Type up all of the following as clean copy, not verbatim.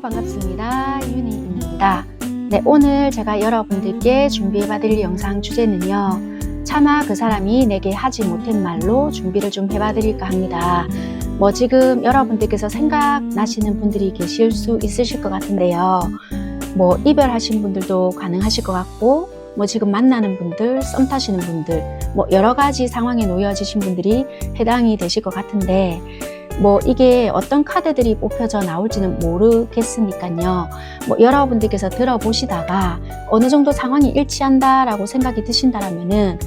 반갑습니다. 유니입니다. 네, 오늘 제가 여러분들께 준비해봐드릴 영상 주제는요. 차마 그 사람이 내게 하지 못한 말로 준비를 좀 해봐드릴까 합니다. 지금 여러분들께서 생각나시는 분들이 계실 수 있으실 것 같은데요. 이별하신 분들도 가능하실 것 같고, 지금 만나는 분들, 썸 타시는 분들, 여러 가지 상황에 놓여지신 분들이 해당이 되실 것 같은데, 이게 어떤 카드들이 뽑혀져 나올지는 모르겠으니까요. 여러분들께서 들어보시다가 어느 정도 상황이 일치한다라고 생각이 드신다라면은,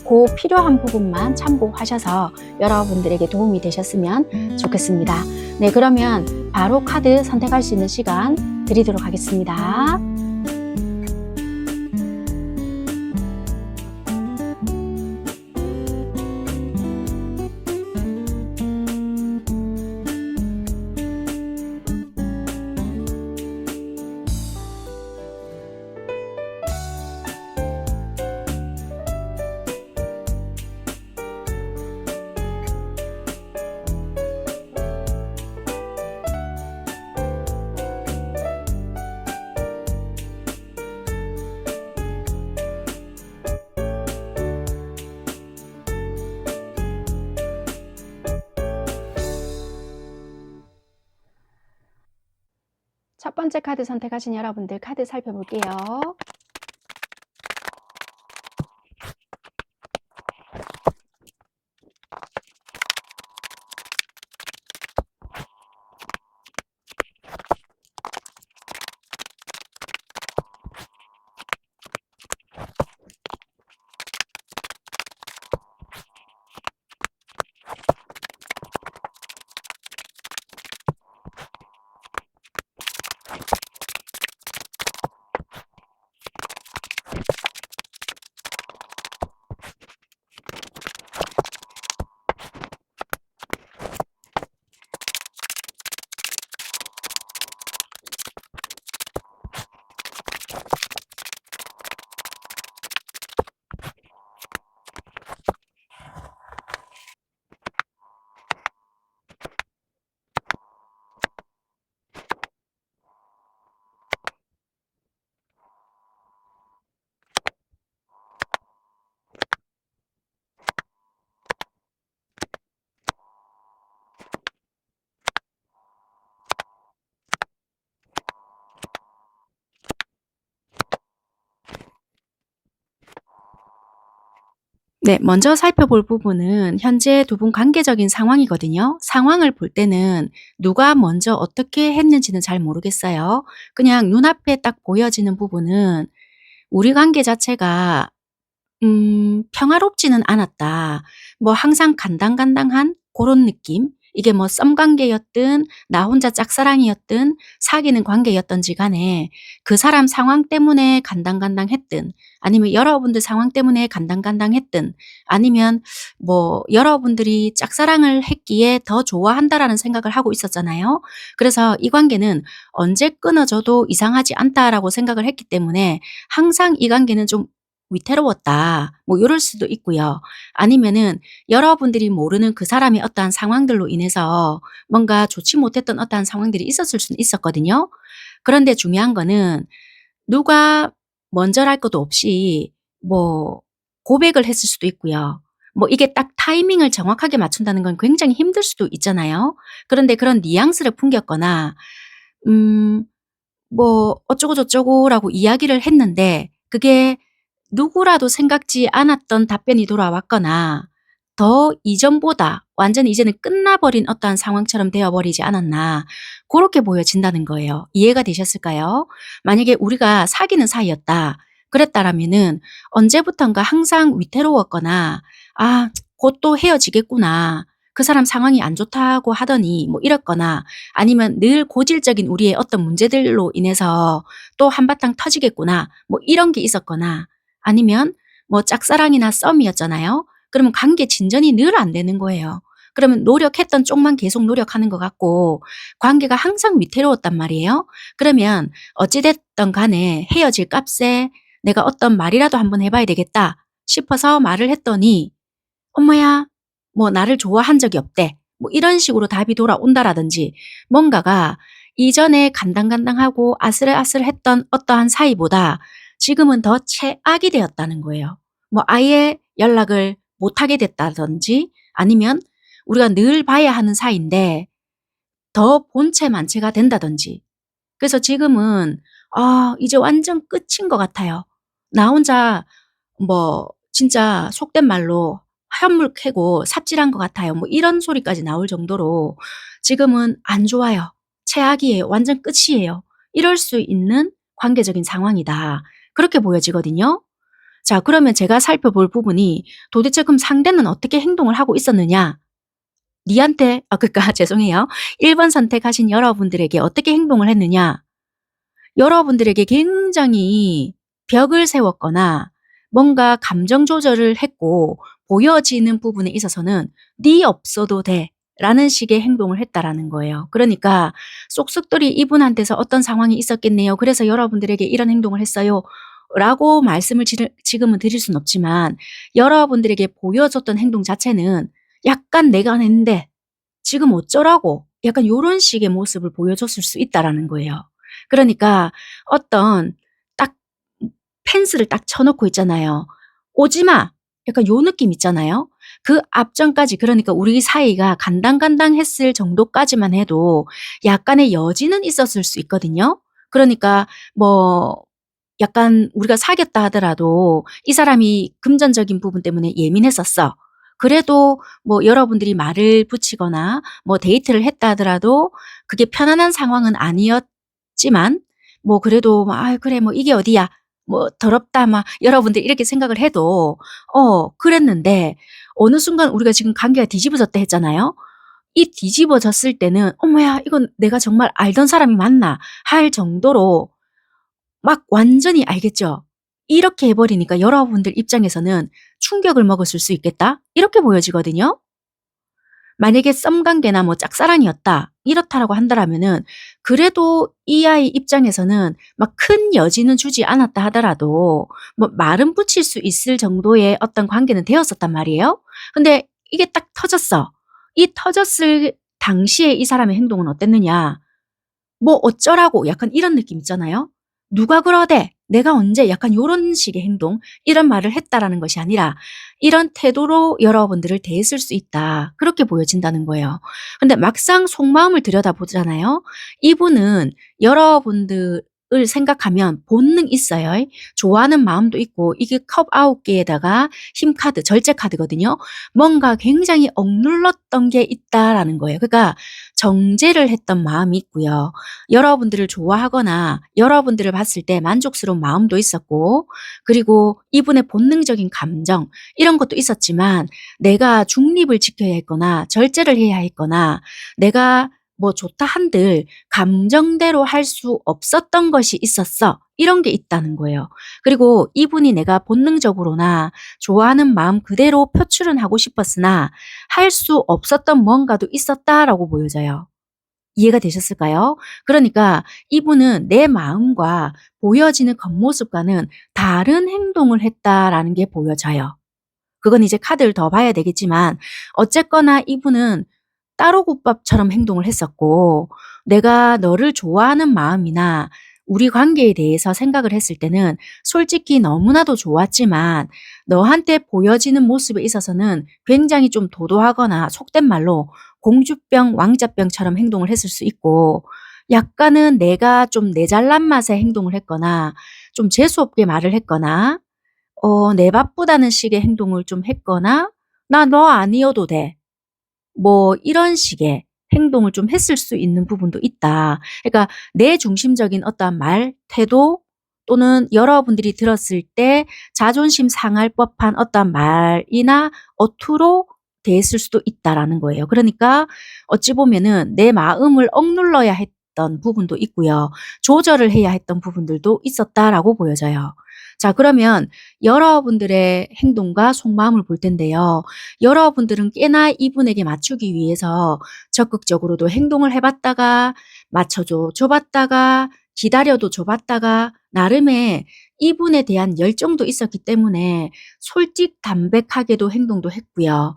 그 필요한 부분만 참고하셔서 여러분들에게 도움이 되셨으면 좋겠습니다. 네, 그러면 바로 카드 선택할 수 있는 시간 드리도록 하겠습니다. 첫 번째 카드 선택하신 여러분들 카드 살펴볼게요. 네, 먼저 살펴볼 부분은 현재 두 분 관계적인 상황이거든요. 상황을 볼 때는 누가 먼저 어떻게 했는지는 잘 모르겠어요. 그냥 눈앞에 딱 보여지는 부분은 우리 관계 자체가 평화롭지는 않았다. 항상 간당간당한 그런 느낌? 이게 썸 관계였든 나 혼자 짝사랑이었든 사귀는 관계였던지 간에 그 사람 상황 때문에 간당간당했든 아니면 여러분들 상황 때문에 간당간당했든 아니면 여러분들이 짝사랑을 했기에 더 좋아한다라는 생각을 하고 있었잖아요. 그래서 이 관계는 언제 끊어져도 이상하지 않다라고 생각을 했기 때문에 항상 이 관계는 좀 위태로웠다. 요럴 수도 있고요. 아니면은 여러분들이 모르는 그 사람의 어떠한 상황들로 인해서 뭔가 좋지 못했던 어떠한 상황들이 있었을 수는 있었거든요. 그런데 중요한 거는 누가 먼저랄 것도 없이 고백을 했을 수도 있고요. 이게 딱 타이밍을 정확하게 맞춘다는 건 굉장히 힘들 수도 있잖아요. 그런데 그런 뉘앙스를 풍겼거나 어쩌고저쩌고라고 이야기를 했는데 그게 누구라도 생각지 않았던 답변이 돌아왔거나 더 이전보다 완전히 이제는 끝나버린 어떠한 상황처럼 되어버리지 않았나 그렇게 보여진다는 거예요. 이해가 되셨을까요? 만약에 우리가 사귀는 사이였다. 그랬다라면은 언제부턴가 항상 위태로웠거나 곧 또 헤어지겠구나. 그 사람 상황이 안 좋다고 하더니 이랬거나 아니면 늘 고질적인 우리의 어떤 문제들로 인해서 또 한바탕 터지겠구나. 이런 게 있었거나 아니면 짝사랑이나 썸이었잖아요. 그러면 관계 진전이 늘 안 되는 거예요. 그러면 노력했던 쪽만 계속 노력하는 것 같고 관계가 항상 위태로웠단 말이에요. 그러면 어찌 됐든 간에 헤어질 값에 내가 어떤 말이라도 한번 해봐야 되겠다 싶어서 말을 했더니 엄마야 나를 좋아한 적이 없대. 이런 식으로 답이 돌아온다라든지 뭔가가 이전에 간당간당하고 아슬아슬했던 어떠한 사이보다 지금은 더 최악이 되었다는 거예요. 뭐 아예 연락을 못 하게 됐다든지 아니면 우리가 늘 봐야 하는 사이인데 더 본체 만체가 된다든지. 그래서 지금은 이제 완전 끝인 것 같아요. 나 혼자 뭐 진짜 속된 말로 "한물 캐고 삽질한 것 같아요." 뭐 이런 소리까지 나올 정도로 지금은 안 좋아요. 최악이에요. 완전 끝이에요. 이럴 수 있는 관계적인 상황이다. 그렇게 보여지거든요. 자, 그러면 제가 살펴볼 부분이 도대체 그럼 상대는 어떻게 행동을 하고 있었느냐? 니한테 그러니까 죄송해요. 1번 선택하신 여러분들에게 어떻게 행동을 했느냐? 여러분들에게 굉장히 벽을 세웠거나 뭔가 감정 조절을 했고 보여지는 부분에 있어서는 "네 없어도 돼."라는 식의 행동을 했다라는 거예요. 그러니까 쏙쏙들이 "이분한테서 어떤 상황이 있었겠네요. 그래서 여러분들에게 이런 행동을 했어요."라고 말씀을 지금은 드릴 순 없지만 여러분들에게 보여줬던 행동 자체는 약간 "내가 낸데 지금 어쩌라고?" 약간 요런 식의 모습을 보여줬을 수 있다라는 거예요. 그러니까 어떤 딱 펜스를 딱 쳐 놓고 있잖아요. "오지 마." 약간 요 느낌 있잖아요. 그 앞전까지 그러니까 우리 사이가 간당간당했을 정도까지만 해도 약간의 여지는 있었을 수 있거든요. 그러니까 뭐 약간 우리가 사귀었다 하더라도 이 사람이 금전적인 부분 때문에 예민했었어. 그래도 뭐 여러분들이 말을 붙이거나 뭐 데이트를 했다 하더라도 그게 편안한 상황은 아니었지만 뭐 그래도 막 '아유 그래 뭐 이게 어디야. 뭐 더럽다.' 막 여러분들이 이렇게 생각을 해도 그랬는데 어느 순간 우리가 지금 관계가 뒤집어졌다 했잖아요. 이 뒤집어졌을 때는 '어머야 이건 내가 정말 알던 사람이 맞나?' 할 정도로 막 완전히 알겠죠? 이렇게 해 버리니까 여러분들 입장에서는 '충격을 먹었을 수 있겠다.' 이렇게 보여지거든요. 만약에 썸 관계나 뭐 짝사랑이었다 이렇다라고 한다라면은 그래도 이 아이 입장에서는 막 큰 여지는 주지 않았다 하더라도 뭐 말은 붙일 수 있을 정도의 어떤 관계는 되었었단 말이에요. 근데 이게 딱 터졌어. 이 터졌을 당시에 이 사람의 행동은 어땠느냐? 뭐 어쩌라고 약간 이런 느낌 있잖아요. "누가 그러대. 내가 언제." 약간 요런 식의 행동 이런 말을 했다라는 것이 아니라 이런 태도로 여러분들을 대했을 수 있다. 그렇게 보여진다는 거예요. 근데 막상 속마음을 들여다보잖아요. 이분은 여러분들을 생각하면 본능 있어요. 좋아하는 마음도 있고 이게 컵 9 개에다가 힘 카드 절제 카드거든요. 뭔가 굉장히 억눌렀던 게 있다라는 거예요. 그러니까 정제를 했던 마음이 있고요. 여러분들을 좋아하거나 여러분들을 봤을 때 만족스러운 마음도 있었고 그리고 이분의 본능적인 감정 이런 것도 있었지만 내가 중립을 지켜야 했거나 절제를 해야 했거나 내가 뭐 좋다 한들 감정대로 할 수 없었던 것이 있었어. 이런 게 있다는 거예요. 그리고 이분이 내가 본능적으로나 좋아하는 마음 그대로 표출은 하고 싶었으나 할 수 없었던 뭔가도 있었다라고 보여져요. 이해가 되셨을까요? 그러니까 이분은 내 마음과 보여지는 겉모습과는 다른 행동을 했다라는 게 보여져요. 그건 이제 카드를 더 봐야 되겠지만 어쨌거나 이분은 따로국밥처럼 행동을 했었고 내가 너를 좋아하는 마음이나 우리 관계에 대해서 생각을 했을 때는 솔직히 너무나도 좋았지만 너한테 보여지는 모습에 있어서는 굉장히 좀 도도하거나 속된 말로 공주병, 왕자병처럼 행동을 했을 수 있고 약간은 내가 좀 내 잘난 맛에 행동을 했거나 좀 재수 없게 말을 했거나 내 바쁘다는 식의 행동을 좀 했거나 "나 너 아니어도 돼." 뭐 이런 식의 행동을 좀 했을 수 있는 부분도 있다. 그러니까 내 중심적인 어떠한 말, 태도 또는 여러분들이 들었을 때 자존심 상할 법한 어떠한 말이나 어투로 대했을 수도 있다라는 거예요. 그러니까 어찌 보면은 내 마음을 억눌러야 했던 부분도 있고요. 조절을 해야 했던 부분들도 있었다라고 보여져요. 자, 그러면 여러분들의 행동과 속마음을 볼 텐데요. 여러분들은 꽤나 이분에게 맞추기 위해서 적극적으로도 행동을 해 봤다가 맞춰줘 봤다가 기다려도 줘 봤다가 나름의 이분에 대한 열정도 있었기 때문에 솔직담백하게도 행동도 했고요.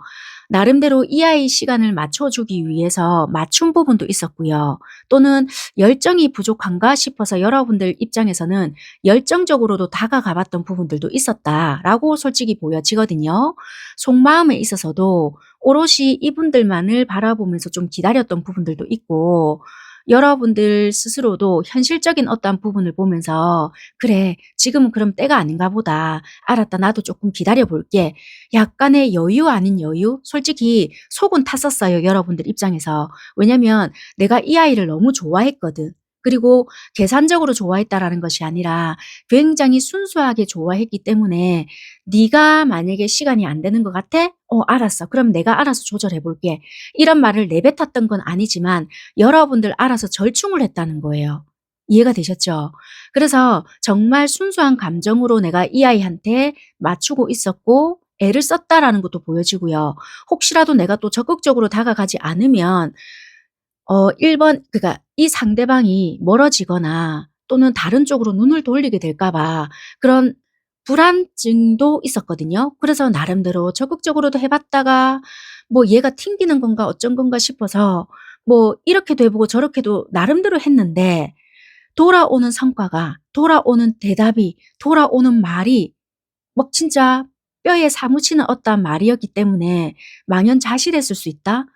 나름대로 이 아이 시간을 맞춰주기 위해서 맞춘 부분도 있었고요. 또는 열정이 부족한가 싶어서 여러분들 입장에서는 열정적으로도 다가가 봤던 부분들도 있었다라고 솔직히 보여지거든요. 속마음에 있어서도 오롯이 이분들만을 바라보면서 좀 기다렸던 부분들도 있고, 여러분들 스스로도 현실적인 어떠한 부분을 보면서 '그래, 지금은 그럼 때가 아닌가 보다. 알았다. 나도 조금 기다려 볼게.' 약간의 여유 아닌 여유? 솔직히 속은 탔었어요, 여러분들 입장에서. 왜냐면 내가 이 아이를 너무 좋아했거든. 그리고 계산적으로 좋아했다라는 것이 아니라 굉장히 순수하게 좋아했기 때문에 "네가 만약에 시간이 안 되는 것 같아? 알았어. 그럼 내가 알아서 조절해 볼게." 이런 말을 내뱉었던 건 아니지만 여러분들 알아서 절충을 했다는 거예요. 이해가 되셨죠? 그래서 정말 순수한 감정으로 내가 이 아이한테 맞추고 있었고 애를 썼다라는 것도 보여지고요. 혹시라도 내가 또 적극적으로 다가가지 않으면 1 번, 그러니까 이 상대방이 멀어지거나 또는 다른 쪽으로 눈을 돌리게 될까 봐 그런 불안증도 있었거든요. 그래서 나름대로 적극적으로도 해 봤다가 '뭐 얘가 튕기는 건가 어쩐 건가.' 싶어서 뭐 이렇게도 해 보고 저렇게도 나름대로 했는데, 돌아오는 성과가, 돌아오는 대답이, 돌아오는 말이 막 진짜 뼈에 사무치는 어떠한 말이었기 때문에 망연자실했을 수 있다?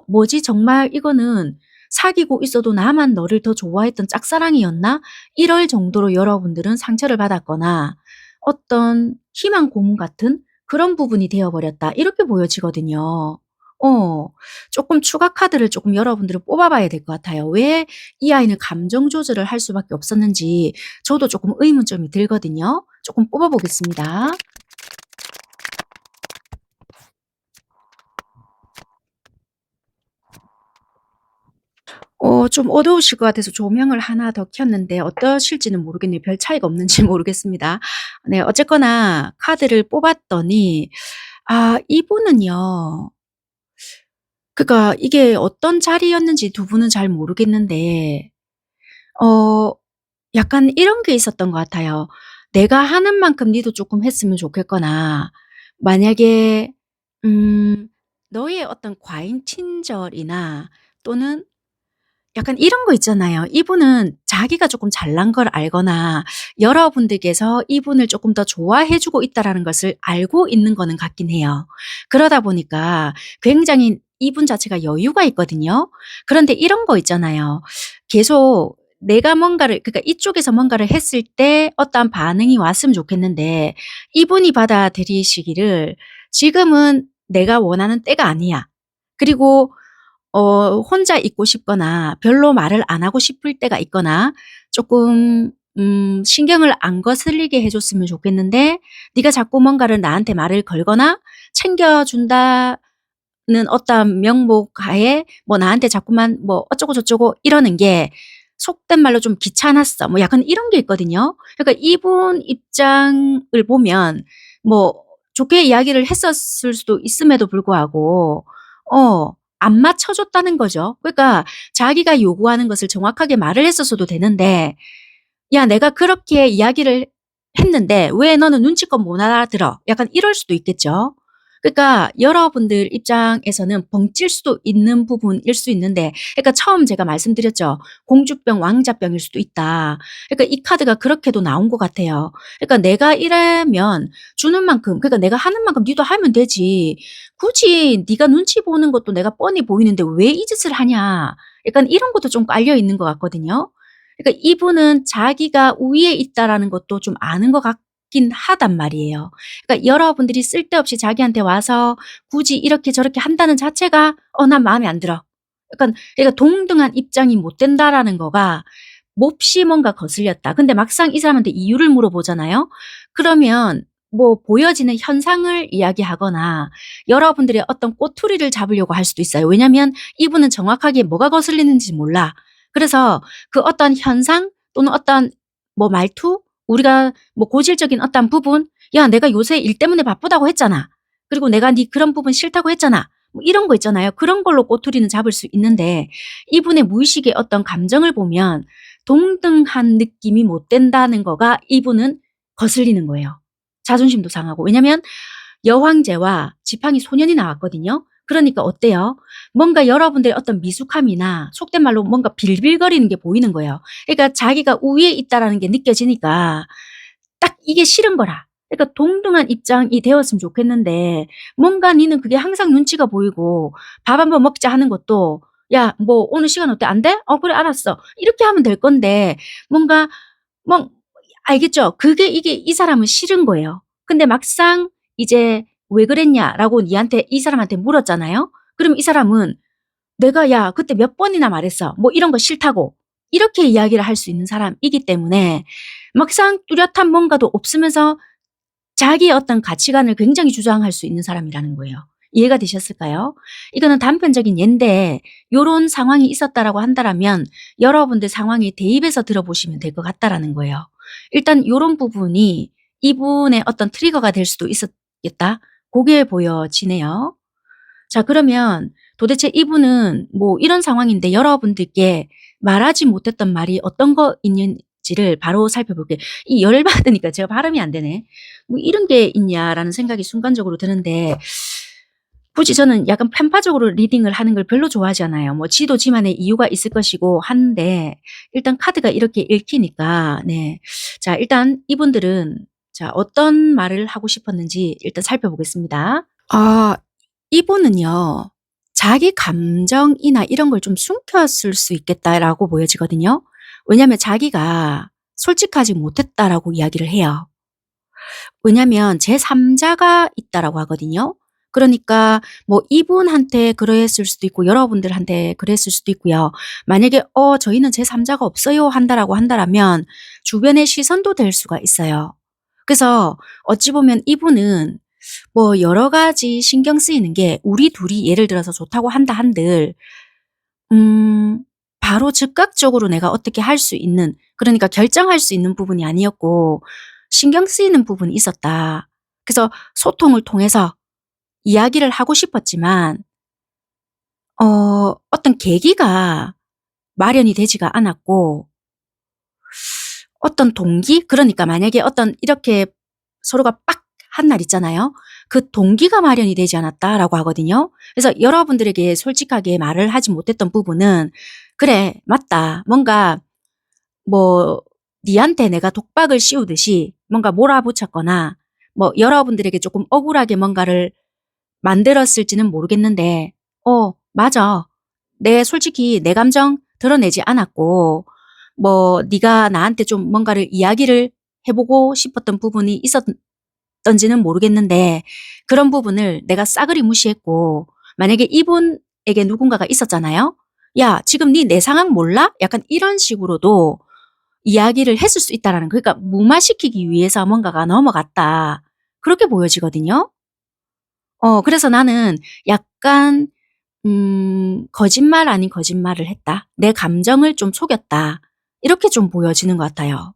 뭐지, 정말 이거는 사귀고 있어도 나만 너를 더 좋아했던 짝사랑이었나?' 이럴 정도로 여러분들은 상처를 받았거나 어떤 희망 고문 같은 그런 부분이 되어 버렸다, 이렇게 보여지거든요. 어 쪼끔 추가 카드를 쪼끔 여러분들은 뽑아 봐야 될 것 같아요. 왜 이 아이는 감정 조절을 할 수밖에 없었는지 저도 쪼끔 의문점이 들거든요. 쪼끔 뽑아 보겠습니다. 좀 어두우실 것 같아서 조명을 하나 더 켰는데 어떠실지는 모르겠네요. 별 차이가 없는지 모르겠습니다. 네, 어쨌거나 카드를 뽑았더니 이분은요, 그러니까 이게 어떤 자리였는지 두 분은 잘 모르겠는데 어 약간 이런 게 있었던 것 같아요. 내가 하는 만큼 니도 쪼끔 했으면 좋겠거나, 만약에 음 너의 어떤 과잉 친절이나 또는 약간 이런 거 있잖아요. 이분은 자기가 조금 잘난 걸 알거나 여러분들께서 이분을 조금 더 좋아해 주고 있다라는 것을 알고 있는 거는 같긴 해요. 그러다 보니까 굉장히 이분 자체가 여유가 있거든요. 그런데 이런 거 있잖아요. 계속 내가 뭔가를, 그러니까 이쪽에서 뭔가를 했을 때 어떠한 반응이 왔으면 좋겠는데 이분이 받아들이시기를 "지금은 내가 원하는 때가 아니야." 그리고 혼자 있고 싶거나 별로 말을 안 하고 싶을 때가 있거나 쪼끔 신경을 안 거슬리게 해 줬으면 좋겠는데 네가 자꾸 뭔가를 나한테 말을 걸거나 챙겨 준다는 어떠한 명목 하에 뭐 나한테 자꾸만 뭐 어쩌고 저쩌고 이러는 게 속된 말로 좀 귀찮았어, 뭐 약간 이런 게 있거든요. 그러니까 이분 입장을 보면 뭐 좋게 이야기를 했었을 수도 있음에도 불구하고 어 안 맞춰 줬다는 거죠. 그러니까 자기가 요구하는 것을 정확하게 말을 했었어도 되는데 "야, 내가 그렇게 이야기를 했는데 왜 너는 눈치껏 못 알아들어?" 약간 이럴 수도 있겠죠. 그러니까 여러분들 입장에서는 벙찔 수도 있는 부분일 수 있는데, 그러니까 처음 제가 말씀드렸죠. 공주병, 왕자병일 수도 있다. 그러니까 이 카드가 그렇게도 나온 것 같아요. 그러니까 내가 이러면 주는 만큼, 그러니까 내가 하는 만큼 니도 하면 되지. 굳이 네가 눈치 보는 것도 내가 뻔히 보이는데 왜 이 짓을 하냐. 약간 이런 것도 좀 깔려 있는 것 같거든요. 그러니까 이분은 자기가 우위에 있다라는 것도 좀 아는 것 같긴 하단 말이에요. 그러니까 여러분들이 쓸데없이 자기한테 와서 굳이 이렇게 저렇게 한다는 자체가 난 마음에 안 들어. 약간, 그러니까 동등한 입장이 못 된다라는 거가 몹시 뭔가 거슬렸다. 근데 막상 이 사람한테 이유를 물어보잖아요. 그러면 뭐 보여지는 현상을 이야기하거나 여러분들의 어떤 꼬투리를 잡으려고 할 수도 있어요. 왜냐하면 이분은 정확하게 뭐가 거슬리는지 몰라. 그래서 그 어떤 현상 또는 어떤 뭐 말투, 우리가 뭐 고질적인 어떤 부분, "야, 내가 요새 일 때문에 바쁘다고 했잖아. 그리고 내가 네 그런 부분 싫다고 했잖아." 뭐 이런 거 있잖아요. 그런 걸로 꼬투리는 잡을 수 있는데 이분의 무의식의 어떤 감정을 보면 동등한 느낌이 못 든다는 거가 이분은 거슬리는 거예요. 자존심도 상하고. 왜냐면 여황제와 지팡이 소년이 나왔거든요. 그러니까 어때요? 뭔가 여러분들의 어떤 미숙함이나 속된 말로 뭔가 빌빌거리는 게 보이는 거예요. 그러니까 자기가 우위에 있다라는 게 느껴지니까 딱 이게 싫은 거라. 그러니까 동등한 입장이 되었으면 좋겠는데 뭔가 니는 그게 항상 눈치가 보이고 밥 한번 먹자 하는 것도 "야 뭐 오늘 시간 어때? 안 돼? 어 그래 알았어." 이렇게 하면 될 건데 뭔가 뭐 알겠죠? 그게 이게 이 사람은 싫은 거예요. 근데 막상 이제 "왜 그랬냐?"라고 니한테 이 사람한테 물었잖아요. 그럼 이 사람은 "내가 야 그때 몇 번이나 말했어." 뭐 이런 거 싫다고 이렇게 이야기를 할 수 있는 사람이기 때문에 막상 뚜렷한 뭔가도 없으면서 자기의 어떤 가치관을 굉장히 주장할 수 있는 사람이라는 거예요. 이해가 되셨을까요? 이거는 단편적인 예인데 요런 상황이 있었다라고 한다라면 여러분들 상황에 대입해서 들어보시면 될 것 같다라는 거예요. 일단 요런 부분이 이분의 어떤 트리거가 될 수도 있었겠다. 고게 보여지네요. 자 그러면 도대체 이분은 뭐 이런 상황인데 여러분들께 말하지 못했던 말이 어떤 거 있는지를 바로 살펴볼게요. 이 열받으니까 제가 발음이 안 되네. '뭐 이런 게 있냐.'라는 생각이 순간적으로 드는데 굳이 저는 약간 편파적으로 리딩을 하는 걸 별로 좋아하지 않아요. 뭐 지도 지만의 이유가 있을 것이고 한데 일단 카드가 이렇게 읽히니까 네. 자 일단 이분들은 자 어떤 말을 하고 싶었는지 일단 살펴보겠습니다. 아 이분은요. 자기 감정이나 이런 걸 좀 숨겼을 수 있겠다라고 보여지거든요. 왜냐하면 자기가 솔직하지 못했다라고 이야기를 해요. 왜냐하면 제3 자가 있다라고 하거든요. 그러니까 뭐 이분한테 그랬을 수도 있고 여러분들한테 그랬을 수도 있고요. 만약에 저희는 제3 자가 없어요." 한다라고 한다라면 주변의 시선도 될 수가 있어요. 그래서 어찌 보면 이분은 뭐 여러 가지 신경 쓰이는 게 우리 둘이 예를 들어서 좋다고 한다 한들 바로 즉각적으로 내가 어떻게 할 수 있는 그러니까 결정할 수 있는 부분이 아니었고 신경 쓰이는 부분이 있었다. 그래서 소통을 통해서 이야기를 하고 싶었지만 어떤 계기가 마련이 되지가 않았고 어떤 동기? 그러니까 만약에 어떤 이렇게 서로가 빡 한 날 있잖아요. 그 동기가 마련이 되지 않았다라고 하거든요. 그래서 여러분들에게 솔직하게 말을 하지 못했던 부분은 '그래 맞다. 뭔가 뭐 니한테 내가 독박을 씌우듯이 뭔가 몰아붙였거나 뭐 여러분들에게 조금 억울하게 뭔가를 만들었을지는 모르겠는데 맞아. 내 솔직히 내 감정 드러내지 않았고 뭐 네가 나한테 좀 뭔가를 이야기를 해 보고 싶었던 부분이 있었던지는 모르겠는데 그런 부분을 내가 싸그리 무시했고 만약에 이분에게 누군가가 있었잖아요. "야 지금 네 내 상황 몰라?" 약간 이런 식으로도 이야기를 했을 수 있다라는 그러니까 무마시키기 위해서 뭔가가 넘어갔다. 그렇게 보여지거든요. 그래서 나는 약간 '거짓말 아닌 거짓말을 했다. 내 감정을 좀 속였다.' 이렇게 좀 보여지는 것 같아요.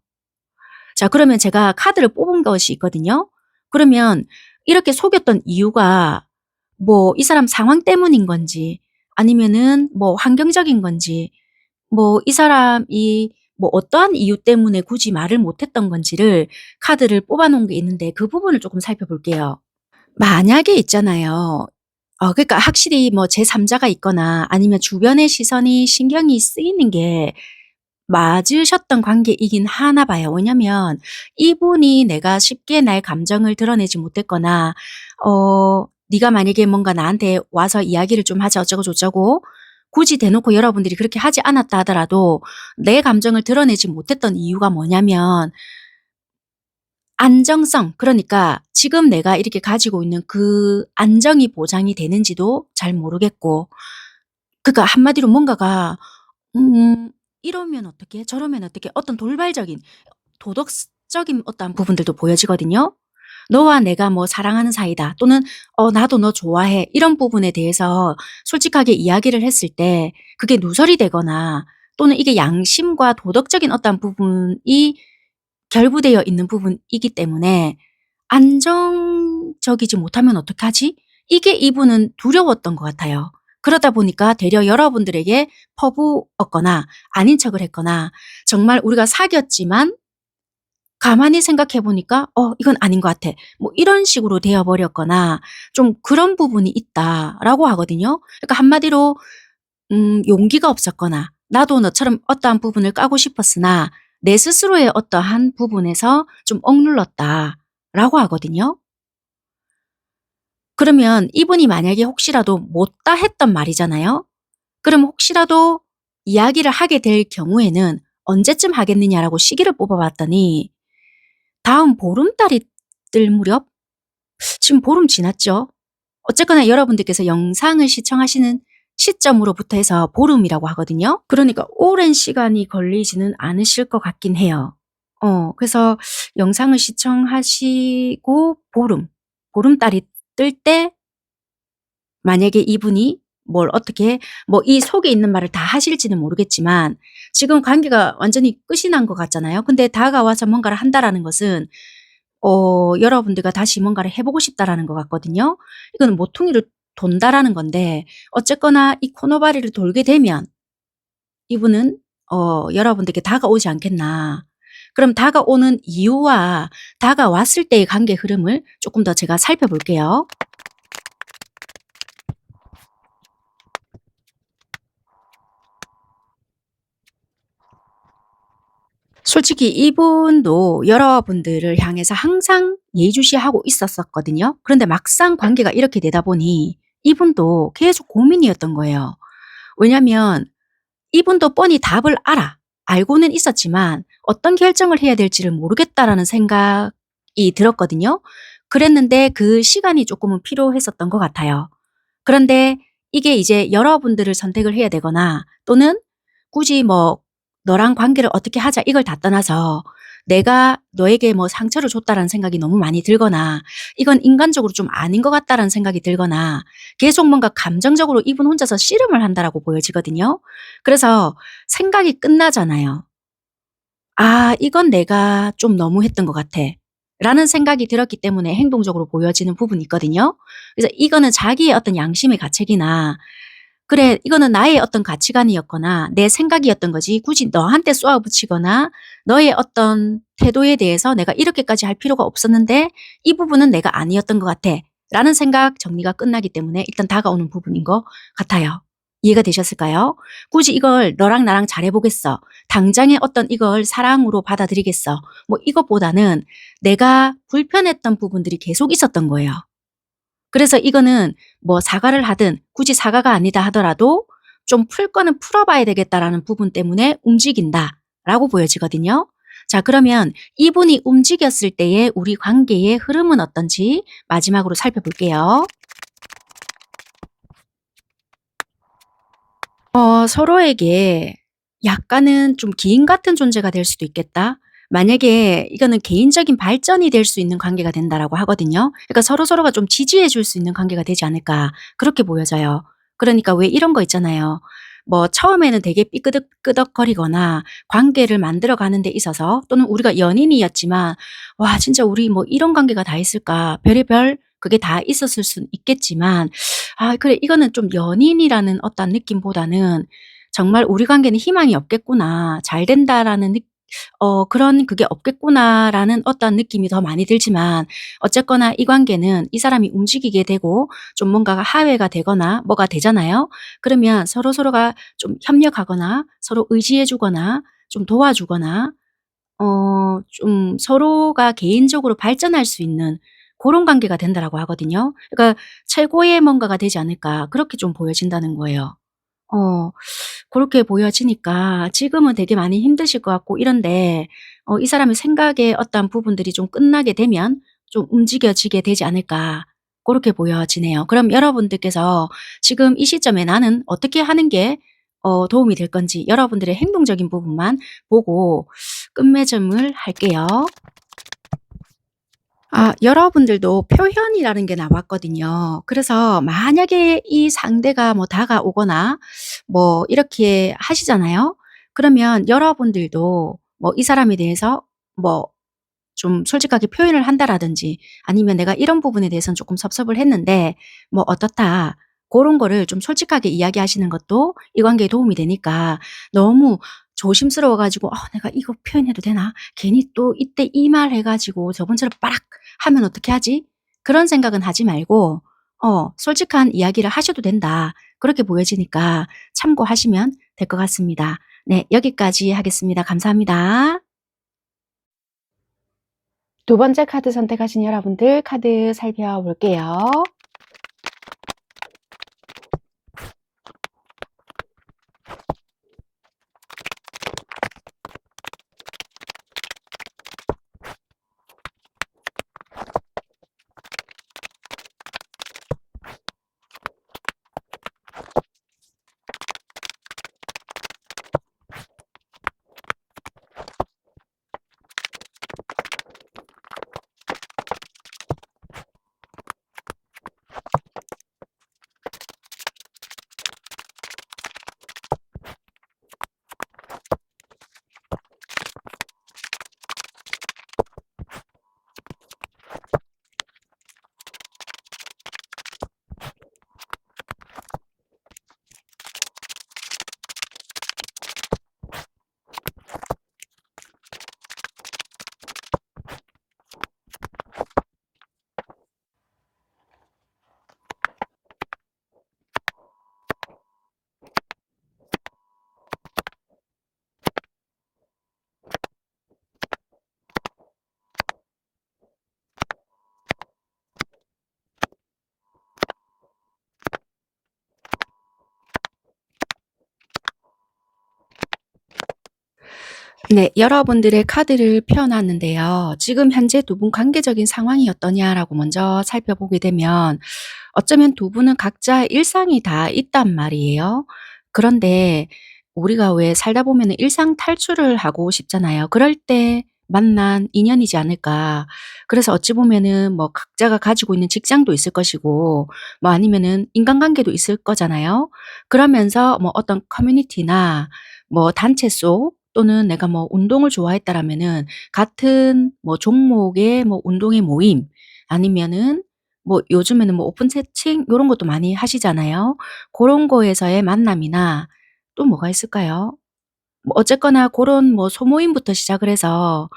자 그러면 제가 카드를 뽑은 것이 있거든요. 그러면 이렇게 속였던 이유가 뭐 이 사람 상황 때문인 건지 아니면은 뭐 환경적인 건지 뭐 이 사람이 뭐 어떠한 이유 때문에 굳이 말을 못 했던 건지를 카드를 뽑아 놓은 게 있는데 그 부분을 쪼끔 살펴볼게요. 만약에 있잖아요. 그러니까 확실히 뭐 제3 자가 있거나 아니면 주변의 시선이 신경이 쓰이는 게 맞으셨던 관계이긴 하나 봐요. 왜냐면 이분이 내가 쉽게 나의 감정을 드러내지 못했거나 네가 만약에 뭔가 나한테 와서 이야기를 좀 하자 어쩌고 저쩌고 굳이 대놓고 여러분들이 그렇게 하지 않았다 하더라도 내 감정을 드러내지 못했던 이유가 뭐냐면 안정성 그러니까 지금 내가 이렇게 가지고 있는 그 안정이 보장이 되는지도 잘 모르겠고 그러니까 한마디로 뭔가가 음 이러면 어떡해? 저러면 어떡해? 어떤 돌발적인 도덕적인 어떠한 부분들도 보여지거든요. "너와 내가 뭐 사랑하는 사이다." 또는 나도 너 좋아해." 이런 부분에 대해서 솔직하게 이야기를 했을 때 그게 누설이 되거나 또는 이게 양심과 도덕적인 어떠한 부분이 결부되어 있는 부분이기 때문에 '안정적이지 못하면 어떡하지?' 이게 이분은 두려웠던 것 같아요. 그러다 보니까 되려 여러분들에게 퍼부었거나 아닌 척을 했거나 정말 우리가 사귀었지만 가만히 생각해 보니까 '이건 아닌 것 같아.' 뭐 이런 식으로 되어 버렸거나 좀 그런 부분이 있다라고 하거든요. 그러니까 한마디로 용기가 없었거나 나도 너처럼 어떠한 부분을 까고 싶었으나 내 스스로의 어떠한 부분에서 좀 억눌렀다라고 하거든요. 그러면 이분이 만약에 혹시라도 못다 했던 말이잖아요. 그럼 혹시라도 이야기를 하게 될 경우에는 언제쯤 하겠느냐라고 시기를 뽑아 봤더니 다음 보름달이 뜰 무렵, 지금 보름 지났죠. 어쨌거나 여러분들께서 영상을 시청하시는 시점으로부터 해서 보름이라고 하거든요. 그러니까 오랜 시간이 걸리지는 않으실 것 같긴 해요. 그래서 영상을 시청하시고 보름달이 뜰 때 만약에 이분이 뭘 어떻게 뭐 이 속에 있는 말을 다 하실지는 모르겠지만 지금 관계가 완전히 끝이 난 것 같잖아요. 근데 다가와서 뭔가를 한다라는 것은 여러분들과 다시 뭔가를 해 보고 싶다라는 것 같거든요. 이거는 모퉁이를 돈다라는 건데 어쨌거나 이 코너바리를 돌게 되면 이분은 여러분들께 다가오지 않겠나. 그럼 다가오는 이유와 다가왔을 때의 관계 흐름을 조금 더 제가 살펴볼게요. 솔직히 이분도 여러분들을 향해서 항상 예의주시하고 있었었거든요. 그런데 막상 관계가 이렇게 되다 보니 이분도 계속 고민이었던 거예요. 왜냐면 이분도 뻔히 답을 알고는 있었지만 어떤 결정을 해야 될지를 모르겠다라는 생각이 들었거든요. 그랬는데 그 시간이 조금은 필요했었던 것 같아요. 그런데 이게 이제 여러분들을 선택을 해야 되거나 또는 굳이 뭐 "너랑 관계를 어떻게 하자." 이걸 다 떠나서 내가 너에게 뭐 상처를 줬다라는 생각이 너무 많이 들거나 이건 인간적으로 좀 아닌 것 같다라는 생각이 들거나 계속 뭔가 감정적으로 이분 혼자서 씨름을 한다라고 보여지거든요. 그래서 생각이 끝나잖아요. '아 이건 내가 좀 너무했던 것 같아.' 라는 생각이 들었기 때문에 행동적으로 보여지는 부분이 있거든요. 그래서 이거는 자기의 어떤 양심의 가책이나 '그래 이거는 나의 어떤 가치관이었거나 내 생각이었던 거지 굳이 너한테 쏘아 붙이거나 너의 어떤 태도에 대해서 내가 이렇게까지 할 필요가 없었는데 이 부분은 내가 아니었던 것 같아.'라는 생각 정리가 끝나기 때문에 일단 다가오는 부분인 것 같아요. 이해가 되셨을까요? 굳이 이걸 "너랑 나랑 잘해 보겠어. 당장에 어떤 이걸 사랑으로 받아들이겠어." 뭐 이것보다는 내가 불편했던 부분들이 계속 있었던 거예요. 그래서 이거는 뭐 사과를 하든 굳이 사과가 아니다 하더라도 좀 '풀 거는 풀어 봐야 되겠다.'라는 부분 때문에 움직인다라고 보여지거든요. 자 그러면 이분이 움직였을 때의 우리 관계의 흐름은 어떤지 마지막으로 살펴볼게요. 서로에게 약간은 좀 기인 같은 존재가 될 수도 있겠다. 만약에 이거는 개인적인 발전이 될 수 있는 관계가 된다라고 하거든요. 그러니까 서로서로가 좀 지지해 줄 수 있는 관계가 되지 않을까 그렇게 보여져요. 그러니까 왜 이런 거 있잖아요. 뭐 처음에는 되게 삐끄덕끄덕거리거나 관계를 만들어 가는 데 있어서 또는 우리가 연인이었지만 '와 진짜 우리 뭐 이런 관계가 다 있을까?' 별의별 그게 다 있었을 수는 있겠지만 '아 그래 이거는 좀 연인이라는 어떤 느낌보다는 정말 우리 관계는 희망이 없겠구나. 잘 된다.'라는 그런 그게 없겠구나라는 어떤 느낌이 더 많이 들지만 어쨌거나 이 관계는 이 사람이 움직이게 되고 좀 뭔가가 하회가 되거나 뭐가 되잖아요. 그러면 서로서로가 좀 협력하거나 서로 의지해 주거나 좀 도와주거나 좀 서로가 개인적으로 발전할 수 있는 그런 관계가 된다라고 하거든요. 그러니까 '최고의 뭔가가 되지 않을까.' 그렇게 좀 보여진다는 거예요. 어 그렇게 보여지니까 지금은 되게 많이 힘드실 것 같고 이런데 이 사람의 생각의 어떤 부분들이 좀 끝나게 되면 좀 움직여지게 되지 않을까 그렇게 보여지네요. 그럼 여러분들께서 지금 이 시점에 나는 어떻게 하는 게 도움이 될 건지 여러분들의 행동적인 부분만 보고 끝맺음을 할게요. 여러분들도 표현이라는 게 나왔거든요. 그래서 만약에 이 상대가 뭐 다가오거나 뭐 이렇게 하시잖아요. 그러면 여러분들도 뭐 이 사람에 대해서 뭐 좀 솔직하게 표현을 한다라든지 아니면 "내가 이런 부분에 대해서는 조금 섭섭을 했는데 뭐 어떻다." 그런 거를 좀 솔직하게 이야기하시는 것도 이 관계에 도움이 되니까 너무 조심스러워 가지고 '내가 이거 표현해도 되나? 괜히 또 이때 이 말 해 가지고 저번처럼 빠락 하면 어떻게 하지?' 그런 생각은 하지 말고 솔직한 이야기를 하셔도 된다. 그렇게 보여지니까 참고하시면 될 것 같습니다. 네, 여기까지 하겠습니다. 감사합니다. 두 번째 카드 선택하신 여러분들 카드 살펴볼게요. 네, 여러분들의 카드를 펴 놨는데요. 지금 현재 두 분 관계적인 상황이 어떠냐라고 먼저 살펴보게 되면 어쩌면 두 분은 각자 일상이 다 있단 말이에요. 그런데 우리가 왜 살다 보면은 일상 탈출을 하고 싶잖아요. 그럴 때 만난 인연이지 않을까. 그래서 어찌 보면은 뭐 각자가 가지고 있는 직장도 있을 것이고 뭐 아니면은 인간관계도 있을 거잖아요. 그러면서 뭐 어떤 커뮤니티나 뭐 단체 속 또는 내가 뭐 운동을 좋아했다라면은 같은 뭐 종목의 뭐 운동의 모임 아니면은 뭐 요즘에는 뭐 오픈 채팅 요런 것도 많이 하시잖아요. 고런 거에서의 만남이나 또 뭐가 있을까요? 뭐 어쨌거나 고런 뭐 소모임부터 시작을 해서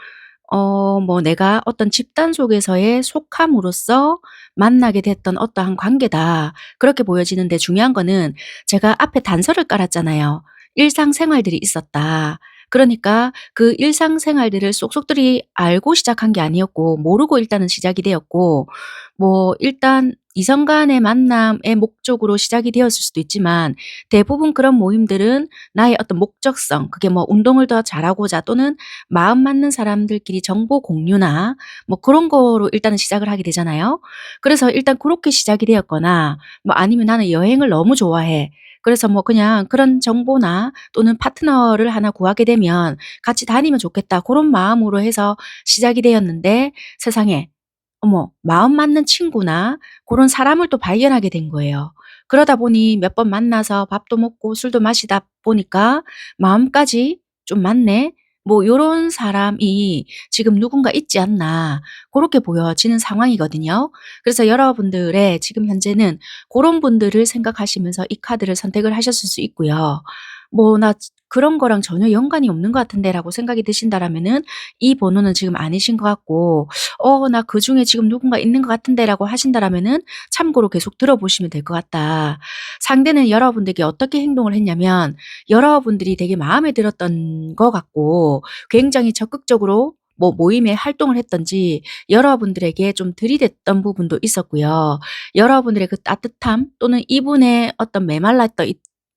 뭐 내가 어떤 집단 속에서의 속함으로써 만나게 됐던 어떠한 관계다. 그렇게 보여지는데 중요한 거는 제가 앞에 단서를 깔았잖아요. 일상생활들이 있었다. 그러니까 그 일상생활들을 쏙쏙들이 알고 시작한 게 아니었고 모르고 일단은 시작이 되었고 뭐 일단 이성 간의 만남의 목적으로 시작이 되었을 수도 있지만 대부분 그런 모임들은 나의 어떤 목적성 그게 뭐 운동을 더 잘하고자 또는 마음 맞는 사람들끼리 정보 공유나 뭐 그런 거로 일단은 시작을 하게 되잖아요. 그래서 일단 그렇게 시작이 되었거나 뭐 아니면 '나는 여행을 너무 좋아해.' 그래서 뭐 그냥 그런 정보나 또는 파트너를 하나 구하게 되면 '같이 다니면 좋겠다.' 그런 마음으로 해서 시작이 되었는데 세상에 어머 마음 맞는 친구나 그런 사람을 또 발견하게 된 거예요. 그러다 보니 몇 번 만나서 밥도 먹고 술도 마시다 보니까 '마음까지 좀 맞네.' 뭐 요런 사람이 지금 누군가 있지 않나 그렇게 보여지는 상황이거든요. 그래서 여러분들의 지금 현재는 그런 분들을 생각하시면서 이 카드를 선택을 하셨을 수 있고요. 뭐 '나 그런 거랑 전혀 연관이 없는 것 같은데.'라고 생각이 드신다라면은 이 번호는 지금 아니신 것 같고 '나 그중에 지금 누군가 있는 것 같은데.'라고 하신다라면은 참고로 계속 들어보시면 될 것 같다. 상대는 여러분들에게 어떻게 행동을 했냐면 여러분들이 되게 마음에 들었던 것 같고 굉장히 적극적으로 뭐 모임에 활동을 했든지 여러분들에게 좀 들이댔던 부분도 있었고요. 여러분들의 그 따뜻함 또는 이분의 어떤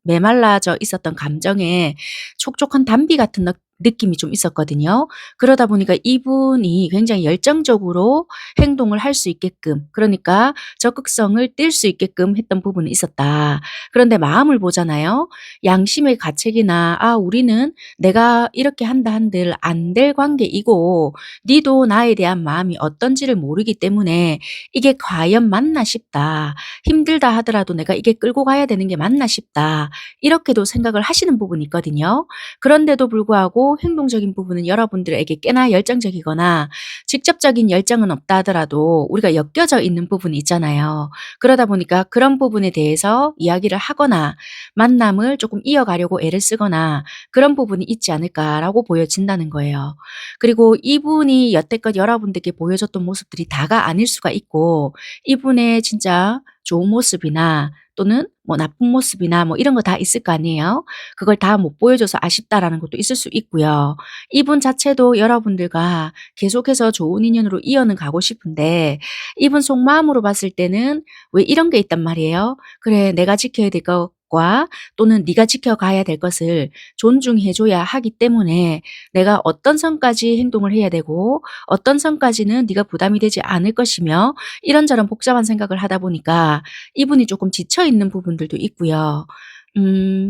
메말라져 있었던 감정에 촉촉한 담비 같은 느낌이 좀 있었거든요. 그러다 보니까 이분이 굉장히 열정적으로 행동을 할 수 있게끔 그러니까 적극성을 띨 수 있게끔 했던 부분이 있었다. 그런데 마음을 보잖아요. 양심의 가책이나 '아 우리는 내가 이렇게 한다 한들 안 될 관계이고 니도 나에 대한 마음이 어떤지를 모르기 때문에 이게 과연 맞나 싶다. 힘들다 하더라도 내가 이게 끌고 가야 되는 게 맞나 싶다.' 이렇게도 생각을 하시는 부분이 있거든요. 그런데도 불구하고 그리고 행동적인 부분은 여러분들에게 꽤나 열정적이거나 직접적인 열정은 없다 하더라도 우리가 엮여져 있는 부분이 있잖아요. 그러다 보니까 그런 부분에 대해서 이야기를 하거나 만남을 조금 이어가려고 애를 쓰거나 그런 부분이 있지 않을까라고 보여진다는 거예요. 그리고 이분이 여태껏 여러분들께 보여줬던 모습들이 다가 아닐 수가 있고 이분의 진짜 좋은 모습이나 또는 뭐 나쁜 모습이나 뭐 이런 거 다 있을 거 아니에요. 그걸 다 못 보여줘서 아쉽다라는 것도 있을 수 있고요. 이분 자체도 여러분들과 계속해서 좋은 인연으로 이어는 가고 싶은데 이분 속마음으로 봤을 때는 왜 이런 게 있단 말이에요. 그래, 내가 지켜야 될 것과 또는 네가 지켜가야 될 것을 존중해 줘야 하기 때문에 내가 어떤 선까지 행동을 해야 되고 어떤 선까지는 네가 부담이 되지 않을 것이며 이런저런 복잡한 생각을 하다 보니까 이분이 조금 지쳐 있는 부분들도 있고요.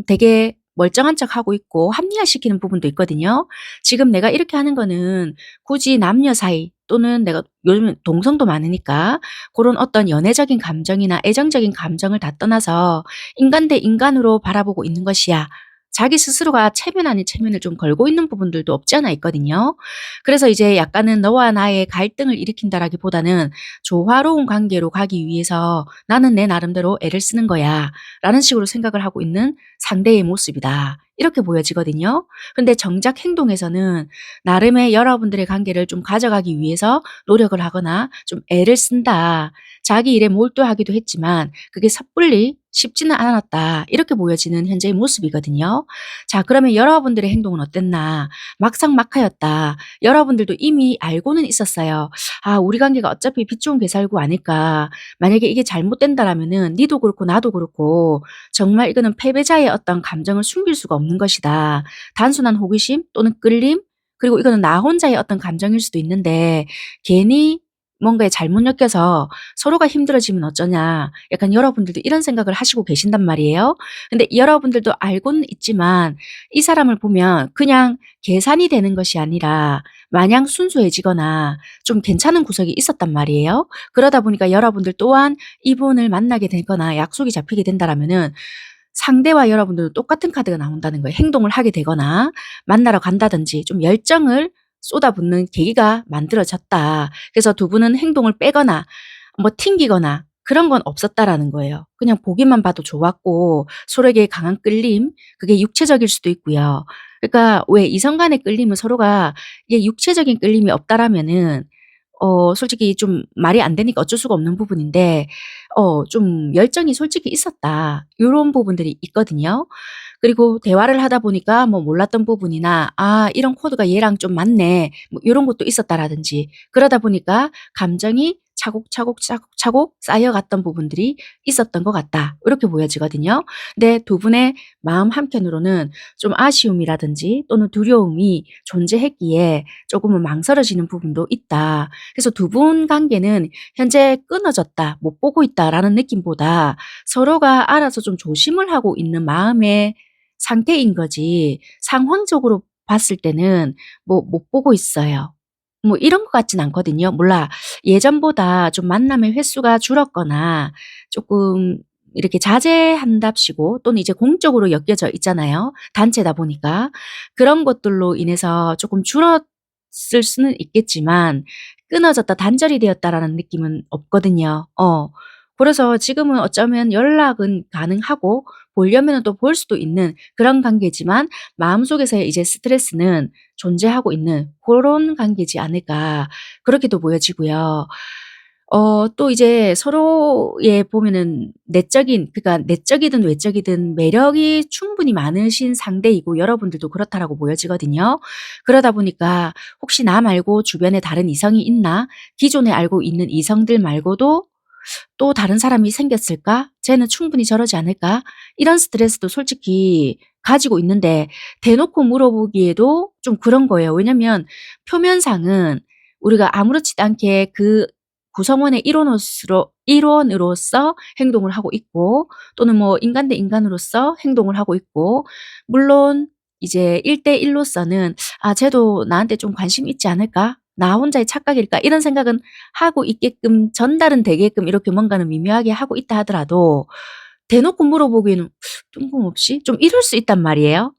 되게 멀쩡한 척하고 있고 합리화시키는 부분도 있거든요. 지금 내가 이렇게 하는 거는 굳이 남녀 사이 또는 내가 요즘은 동성도 많으니까 그런 어떤 연애적인 감정이나 애정적인 감정을 다 떠나서 '인간 대 인간으로 바라보고 있는 것이야.' 자기 스스로가 체면 아닌 체면을 좀 걸고 있는 부분들도 없지 않아 있거든요. 그래서 이제 약간은 너와 나의 갈등을 일으킨다라기보다는 조화로운 관계로 가기 위해서 '나는 내 나름대로 애를 쓰는 거야.'라는 식으로 생각을 하고 있는 상대의 모습이다. 이렇게 보여지거든요. 근데 정작 행동에서는 나름의 여러분들의 관계를 좀 가져가기 위해서 노력을 하거나 좀 애를 쓴다. 자기 일에 몰두하기도 했지만 그게 섣불리 쉽지는 않았다. 이렇게 보여지는 현재의 모습이거든요. 자, 그러면 여러분들의 행동은 어땠나? 막상막하였다. 여러분들도 이미 알고는 있었어요. '아, 우리 관계가 어차피 빛 좋은 개살구 아닐까. 만약에 이게 잘못된다라면은 니도 그렇고 나도 그렇고 정말 이거는 패배자의 어떤 감정을 숨길 수가 없는 것이다. 단순한 호기심 또는 끌림 그리고 이거는 나 혼자의 어떤 감정일 수도 있는데 괜히 뭔가에 잘못 엮여서 서로가 힘들어지면 어쩌냐.' 약간 여러분들도 이런 생각을 하시고 계신단 말이에요. 근데 여러분들도 알고는 있지만 이 사람을 보면 그냥 계산이 되는 것이 아니라 마냥 순수해지거나 좀 괜찮은 구석이 있었단 말이에요. 그러다 보니까 여러분들 또한 이분을 만나게 되거나 약속이 잡히게 된다라면은 상대와 여러분들도 똑같은 카드가 나온다는 거예요. 행동을 하게 되거나 만나러 간다든지 좀 열정을 쏟아붓는 계기가 만들어졌다. 그래서 두 분은 행동을 빼거나 뭐 튕기거나 그런 건 없었다라는 거예요. 그냥 보기만 봐도 좋았고 서로에게 강한 끌림, 그게 육체적일 수도 있고요. 그러니까 왜 이성 간의 끌림은 서로가 이게 육체적인 끌림이 없다라면은 솔직히 좀 말이 안 되니까 어쩔 수가 없는 부분인데 좀 열정이 솔직히 있었다. 요런 부분들이 있거든요. 그리고 대화를 하다 보니까 뭐 몰랐던 부분이나 '아, 이런 코드가 얘랑 좀 맞네.' 뭐 요런 것도 있었다라든지 그러다 보니까 감정이 차곡차곡 차곡차곡 쌓여갔던 부분들이 있었던 것 같다. 이렇게 보여지거든요. 근데 두 분의 마음 한켠으로는 좀 아쉬움이라든지 또는 두려움이 존재했기에 조금은 망설여지는 부분도 있다. 그래서 두 분 관계는 현재 끊어졌다, 못 보고 있다라는 느낌보다 서로가 알아서 좀 조심을 하고 있는 마음의 상태인 거지 상황적으로 봤을 때는 뭐 못 보고 있어요. 뭐 이런 것 같진 않거든요. 몰라 예전보다 좀 만남의 횟수가 줄었거나 조금 이렇게 자제한답시고 또는 이제 공적으로 엮여져 있잖아요, 단체다 보니까. 그런 것들로 인해서 조금 줄었을 수는 있겠지만 끊어졌다, 단절이 되었다라는 느낌은 없거든요. 그래서 지금은 어쩌면 연락은 가능하고 보려면은 또 볼 수도 있는 그런 관계지만 마음속에서의 이제 스트레스는 존재하고 있는 고런 관계지 않을까 그렇게도 보여지고요. 또 이제 서로의 보면은 내적인 그러니까 내적이든 외적이든 매력이 충분히 많으신 상대이고 여러분들도 그렇다라고 보여지거든요. 그러다 보니까 '혹시 나 말고 주변에 다른 이성이 있나? 기존에 알고 있는 이성들 말고도 또 다른 사람이 생겼을까? 쟤는 충분히 저러지 않을까?' 이런 스트레스도 솔직히 가지고 있는데 대놓고 물어보기에도 좀 그런 거예요. 왜냐면 표면상은 우리가 아무렇지도 않게 그 구성원의 일원으로서 행동을 하고 있고 또는 뭐 인간 대 인간으로서 행동을 하고 있고 물론 이제 1대1 로서는 '아, 쟤도 나한테 좀 관심 있지 않을까? 나 혼자의 착각일까?' 이런 생각은 하고 있게끔 전달은 되게끔 이렇게 뭔가는 미묘하게 하고 있다 하더라도 대놓고 물어보기에는 뜬금없이 좀 이럴 수 있단 말이에요.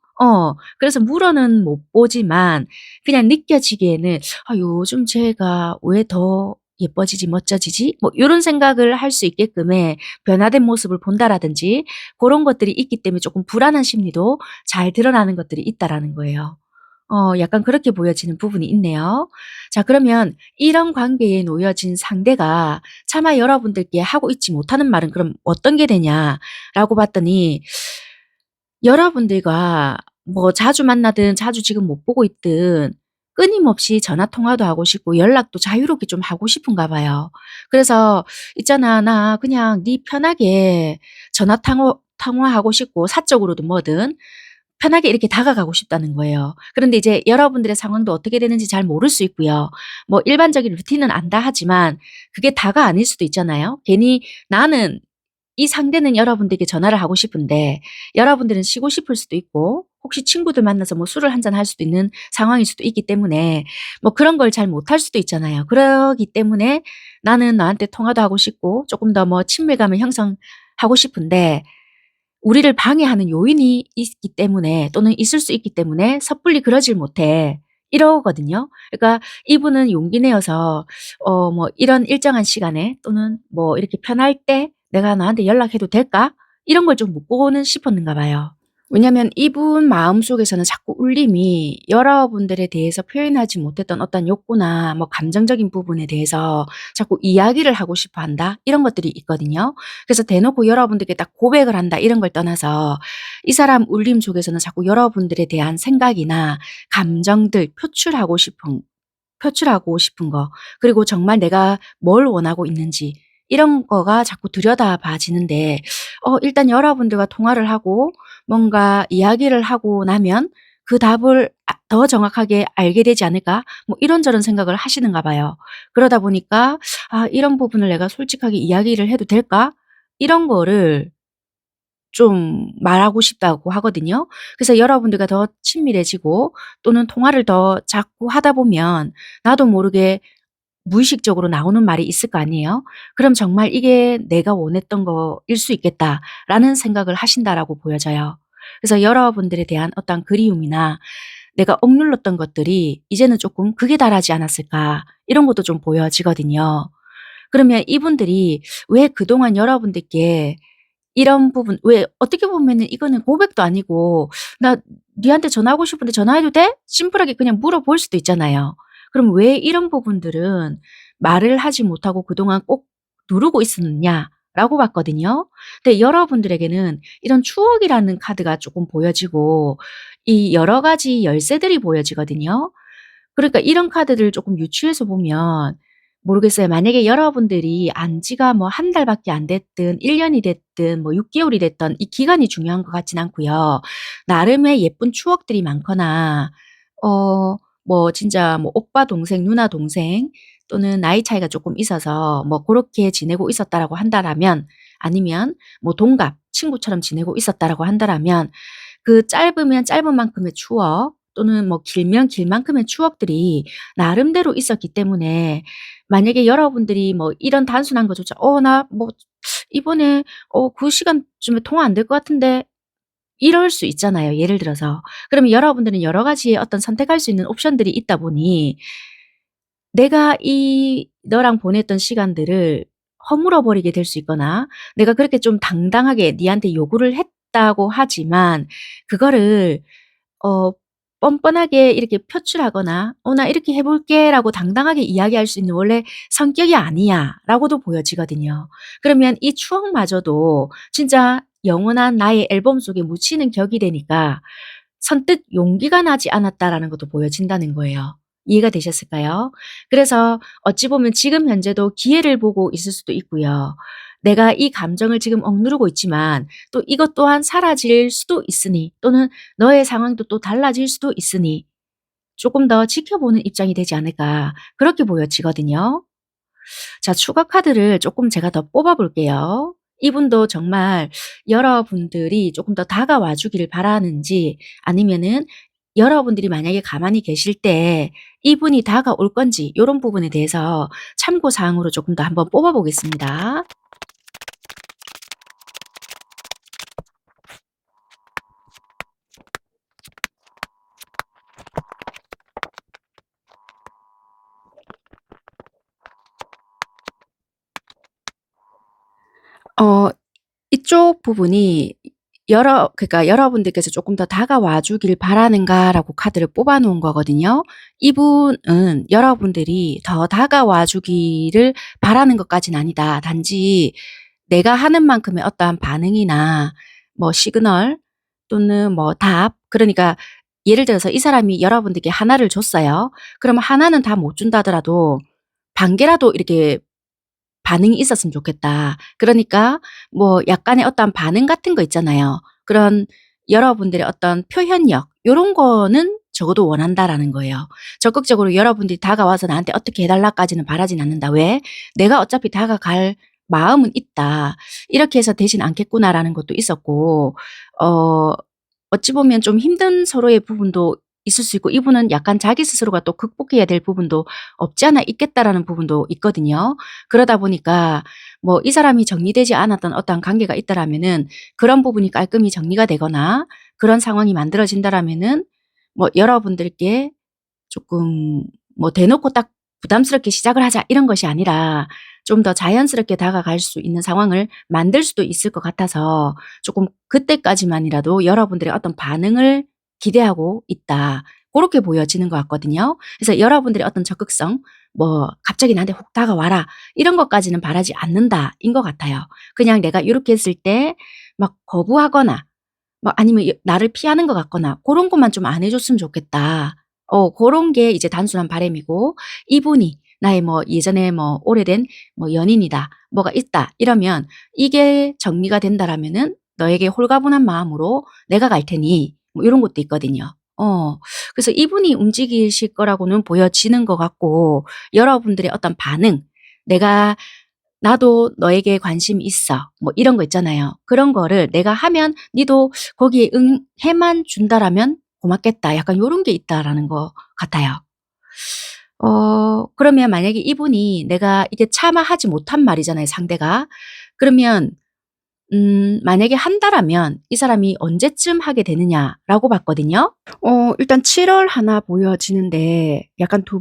그래서 물어는 못 보지만 그냥 느껴지기에는 '아 요즘 쟤가 왜 더 예뻐지지 멋져지지?' 뭐 요런 생각을 할 수 있게끔의 변화된 모습을 본다라든지 고런 것들이 있기 때문에 쪼끔 불안한 심리도 잘 드러나는 것들이 있다라는 거예요. 약간 그렇게 보여지는 부분이 있네요. 자 그러면 이런 관계에 놓여진 상대가 차마 여러분들께 하고 있지 못하는 말은 그럼 어떤 게 되냐라고 봤더니 여러분들과 뭐 자주 만나든 자주 지금 못 보고 있든 끊임없이 전화 통화도 하고 싶고 연락도 자유롭게 좀 하고 싶은가 봐요. 그래서 "있잖아 나 그냥 네 편하게 전화 통화하고 싶고 사적으로든 뭐든 편하게 이렇게 다가가고 싶다."는 거예요. 그런데 이제 여러분들의 상황도 어떻게 되는지 잘 모를 수 있고요. 뭐 일반적인 루틴은 안다 하지만 그게 다가 아닐 수도 있잖아요. 괜히 나는 이 상대는 여러분들에게 전화를 하고 싶은데 여러분들은 쉬고 싶을 수도 있고 혹시 친구들 만나서 뭐 술을 한잔 할 수도 있는 상황일 수도 있기 때문에 뭐 그런 걸 잘 못할 수도 있잖아요. 그러기 때문에 나는 너한테 통화도 하고 싶고 조금 더 뭐 친밀감을 형성하고 싶은데 우리를 방해하는 요인이 있기 때문에 또는 있을 수 있기 때문에 섣불리 그러질 못해. 이러거든요. 그러니까 이분은 용기 내어서 뭐 "이런 일정한 시간에 또는 뭐 이렇게 편할 때 내가 너한테 연락해도 될까?" 이런 걸 좀 묻고는 싶었는가 봐요. 왜냐면 이분 마음속에서는 자꾸 울림이 여러분들에 대해서 표현하지 못했던 어떤 욕구나 뭐 감정적인 부분에 대해서 자꾸 이야기를 하고 싶어 한다 이런 것들이 있거든요. 그래서 대놓고 여러분들께 딱 고백을 한다 이런 걸 떠나서 이 사람 울림 속에서는 자꾸 여러분들에 대한 생각이나 감정들 표출하고 싶은 거 그리고 정말 내가 뭘 원하고 있는지 이런 거가 자꾸 들여다봐지는데 일단 여러분들과 통화를 하고 뭔가 이야기를 하고 나면 그 답을 더 정확하게 알게 되지 않을까? 뭐 이런저런 생각을 하시는가 봐요. 그러다 보니까 '아 이런 부분을 내가 솔직하게 이야기를 해도 될까?' 이런 거를 좀 말하고 싶다고 하거든요. 그래서 여러분들과 더 친밀해지고 또는 통화를 더 자꾸 하다 보면 나도 모르게 무의식적으로 나오는 말이 있을 거 아니에요. 그럼 '정말 이게 내가 원했던 거일 수 있겠다.'라는 생각을 하신다라고 보여져요. 그래서 여러분들에 대한 어떤 그리움이나 내가 억눌렀던 것들이 이제는 조금 '극에 달하지 않았을까.' 이런 것도 좀 보여지거든요. 그러면 이분들이 왜 그동안 여러분들께 이런 부분 왜 어떻게 보면은 이거는 고백도 아니고 "나 니한테 전화하고 싶은데 전화해도 돼?" 심플하게 그냥 물어볼 수도 있잖아요. 그럼 왜 이런 부분들은 말을 하지 못하고 그동안 꼭 누르고 있었느냐라고 봤거든요. 근데 여러분들에게는 이런 추억이라는 카드가 쪼끔 보여지고 이 여러 가지 열쇠들이 보여지거든요. 그러니까 이런 카드를 조금 유추해서 보면 모르겠어요. 만약에 여러분들이 안 지가 뭐 한 달밖에 안 됐든 1 년이 됐든 뭐 6 개월이 됐든 이 기간이 중요한 것 같진 않고요. 나름의 예쁜 추억들이 많거나 뭐 진짜 뭐 오빠 동생, 누나 동생 또는 나이 차이가 조금 있어서 뭐 고렇게 지내고 있었다라고 한다라면 아니면 뭐 동갑, 친구처럼 지내고 있었다라고 한다라면 그 짧으면 짧은 만큼의 추억 또는 뭐 길면 길 만큼의 추억들이 나름대로 있었기 때문에 만약에 여러분들이 뭐 이런 단순한 거조차 나 뭐 이번에 그 시간쯤에 통화 안 될 것 같은데." 이럴 수 있잖아요, 예를 들어서. 그러면 여러분들은 여러 가지의 어떤 선택할 수 있는 옵션들이 있다 보니 내가 이 너랑 보냈던 시간들을 허물어 버리게 될 수 있거나 내가 그렇게 좀 당당하게 니한테 요구를 했다고 하지만 그거를 어 뻔뻔하게 이렇게 표출하거나 나 이렇게 해 볼게."라고 당당하게 이야기할 수 있는 원래 성격이 아니야."라고도 보여지거든요. 그러면 이 추억마저도 진짜 영원한 나의 앨범 속에 묻히는 격이 되니까 선뜻 용기가 나지 않았다라는 것도 보여진다는 거예요. 이해가 되셨을까요? 그래서 어찌 보면 지금 현재도 기회를 보고 있을 수도 있고요. 내가 이 감정을 지금 억누르고 있지만 또 이것 또한 사라질 수도 있으니 또는 너의 상황도 또 달라질 수도 있으니 조금 더 지켜보는 입장이 되지 않을까 그렇게 보여지거든요. 자 추가 카드를 조금 제가 더 뽑아 볼게요. 이분도 정말 여러분들이 조금 더 다가와 주기를 바라는지 아니면은 여러분들이 만약에 가만히 계실 때 이분이 다가올 건지 요런 부분에 대해서 참고 사항으로 조금 더 한번 뽑아 보겠습니다. 이쪽 부분이 그러니까 여러분들께서 조금 더 다가와 주길 바라는가라고 카드를 뽑아 놓은 거거든요. 이분은 여러분들이 더 다가와 주기를 바라는 것까진 아니다. 단지 내가 하는 만큼의 어떠한 반응이나 뭐 시그널 또는 뭐 답, 그러니까 예를 들어서 이 사람이 여러분들께 하나를 줬어요. 그러면 하나는 다 못 준다 하더라도 반 개라도 이렇게 반응이 있었으면 좋겠다. 그러니까 뭐 약간의 어떤 반응 같은 거 있잖아요. 그런 여러분들의 어떤 표현력 요런 거는 적어도 원한다라는 거예요. 적극적으로 여러분들이 다가와서 나한테 어떻게 해 달라까지는 바라진 않는다. 왜? 내가 어차피 다가갈 마음은 있다. 이렇게 해서 되진 않겠구나라는 것도 있었고 어 어찌 보면 좀 힘든 서로의 부분도 있을 수 있고, 이분은 약간 자기 스스로가 또 극복해야 될 부분도 없지 않아 있겠다라는 부분도 있거든요. 그러다 보니까 뭐 이 사람이 정리되지 않았던 어떠한 관계가 있다라면은 그런 부분이 깔끔히 정리가 되거나 그런 상황이 만들어진다라면은 뭐 여러분들께 조금 뭐 대놓고 딱 부담스럽게 시작을 하자 이런 것이 아니라 좀 더 자연스럽게 다가갈 수 있는 상황을 만들 수도 있을 것 같아서 조금 그때까지만이라도 여러분들의 어떤 반응을 기대하고 있다. 그렇게 보여지는 것 같거든요. 그래서 여러분들의 어떤 적극성, 뭐 갑자기 나한테 혹 다가와라 이런 것까지는 바라지 않는다인 것 같아요. 그냥 내가 이렇게 했을 때 막 거부하거나 뭐 아니면 나를 피하는 것 같거나 그런 것만 좀 안 해 줬으면 좋겠다. 그런 게 이제 단순한 바람이고, 이분이 나의 뭐 예전에 뭐 오래된 뭐 연인이다, 뭐가 있다 이러면 이게 정리가 된다라면은 너에게 홀가분한 마음으로 내가 갈 테니 뭐 요런 것도 있거든요. 그래서 이분이 움직이실 거라고는 보여지는 것 같고, 여러분들의 어떤 반응, 내가 "나도 너에게 관심이 있어." 뭐 이런 거 있잖아요. 그런 거를 내가 하면 니도 거기에 응해만 준다라면 고맙겠다. 약간 요런 게 있다라는 것 같아요. 그러면 만약에 이분이 내가 이게 차마 하지 못한 말이잖아요, 상대가. 그러면 만약에 한다라면 이 사람이 언제쯤 하게 되느냐라고 봤거든요. 일단 7월 하나 보여지는데 약간 두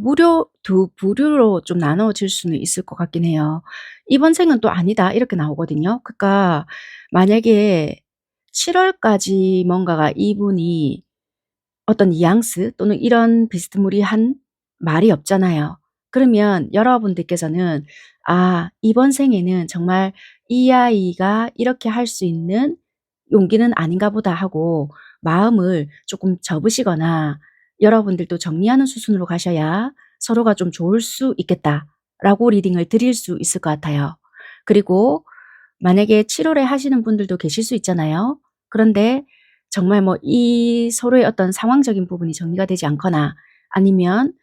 부류로 좀 나눠질 수는 있을 것 같긴 해요. "이번 생은 또 아니다." 이렇게 나오거든요. 그러니까 만약에 7 월까지 뭔가가 이분이 어떤 뉘앙스 또는 이런 비스무리한 말이 없잖아요. 그러면 여러분들께서는 '아 이번 생에는 정말 이 아이가 이렇게 할 수 있는 용기는 아닌가 보다.' 하고 마음을 조금 접으시거나 여러분들도 정리하는 수순으로 가셔야 서로가 좀 좋을 수 있겠다라고 리딩을 드릴 수 있을 것 같아요. 그리고 만약에 7 월에 하시는 분들도 계실 수 있잖아요. 그런데 정말 뭐 이 서로의 어떤 상황적인 부분이 정리가 되지 않거나 아니면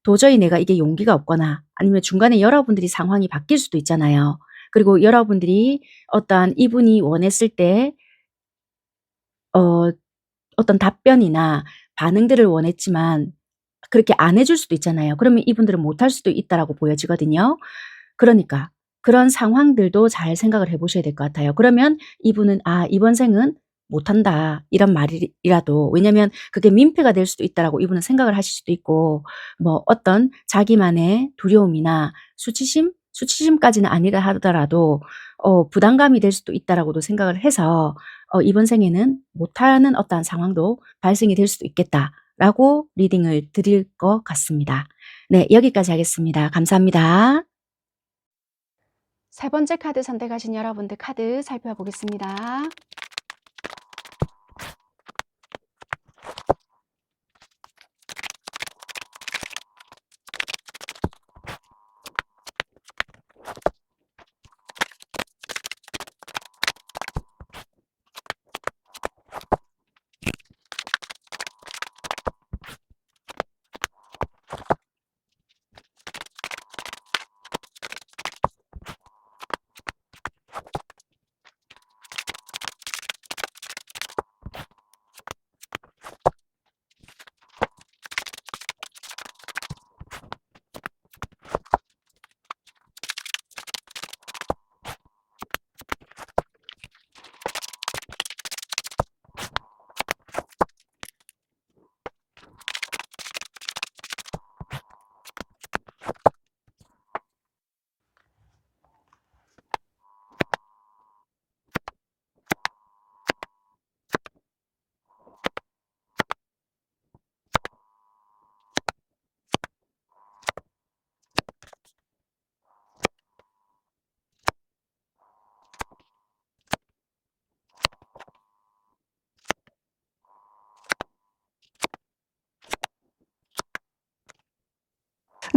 도저히 내가 이게 용기가 없거나 아니면 중간에 여러분들이 상황이 바뀔 수도 있잖아요. 그리고 여러분들이 어떠한 이분이 원했을 때 어 어떤 답변이나 반응들을 원했지만 그렇게 안 해줄 수도 있잖아요. 그러면 이분들은 못할 수도 있다라고 보여지거든요. 그러니까 그런 상황들도 잘 생각을 해 보셔야 될 것 같아요. 그러면 이분은 '아 이번 생은 못한다.' 이런 말이라도, 왜냐면 그게 민폐가 될 수도 있다라고 이분은 생각을 하실 수도 있고, 뭐 어떤 자기만의 두려움이나 수치심까지는 아니라 하더라도 부담감이 될 수도 있다라고도 생각을 해서 '이번 생에는 못하는 어떠한 상황도 발생이 될 수도 있겠다.'라고 리딩을 드릴 것 같습니다. 네, 여기까지 하겠습니다. 감사합니다. 세 번째 카드 선택하신 여러분들 카드 살펴보겠습니다.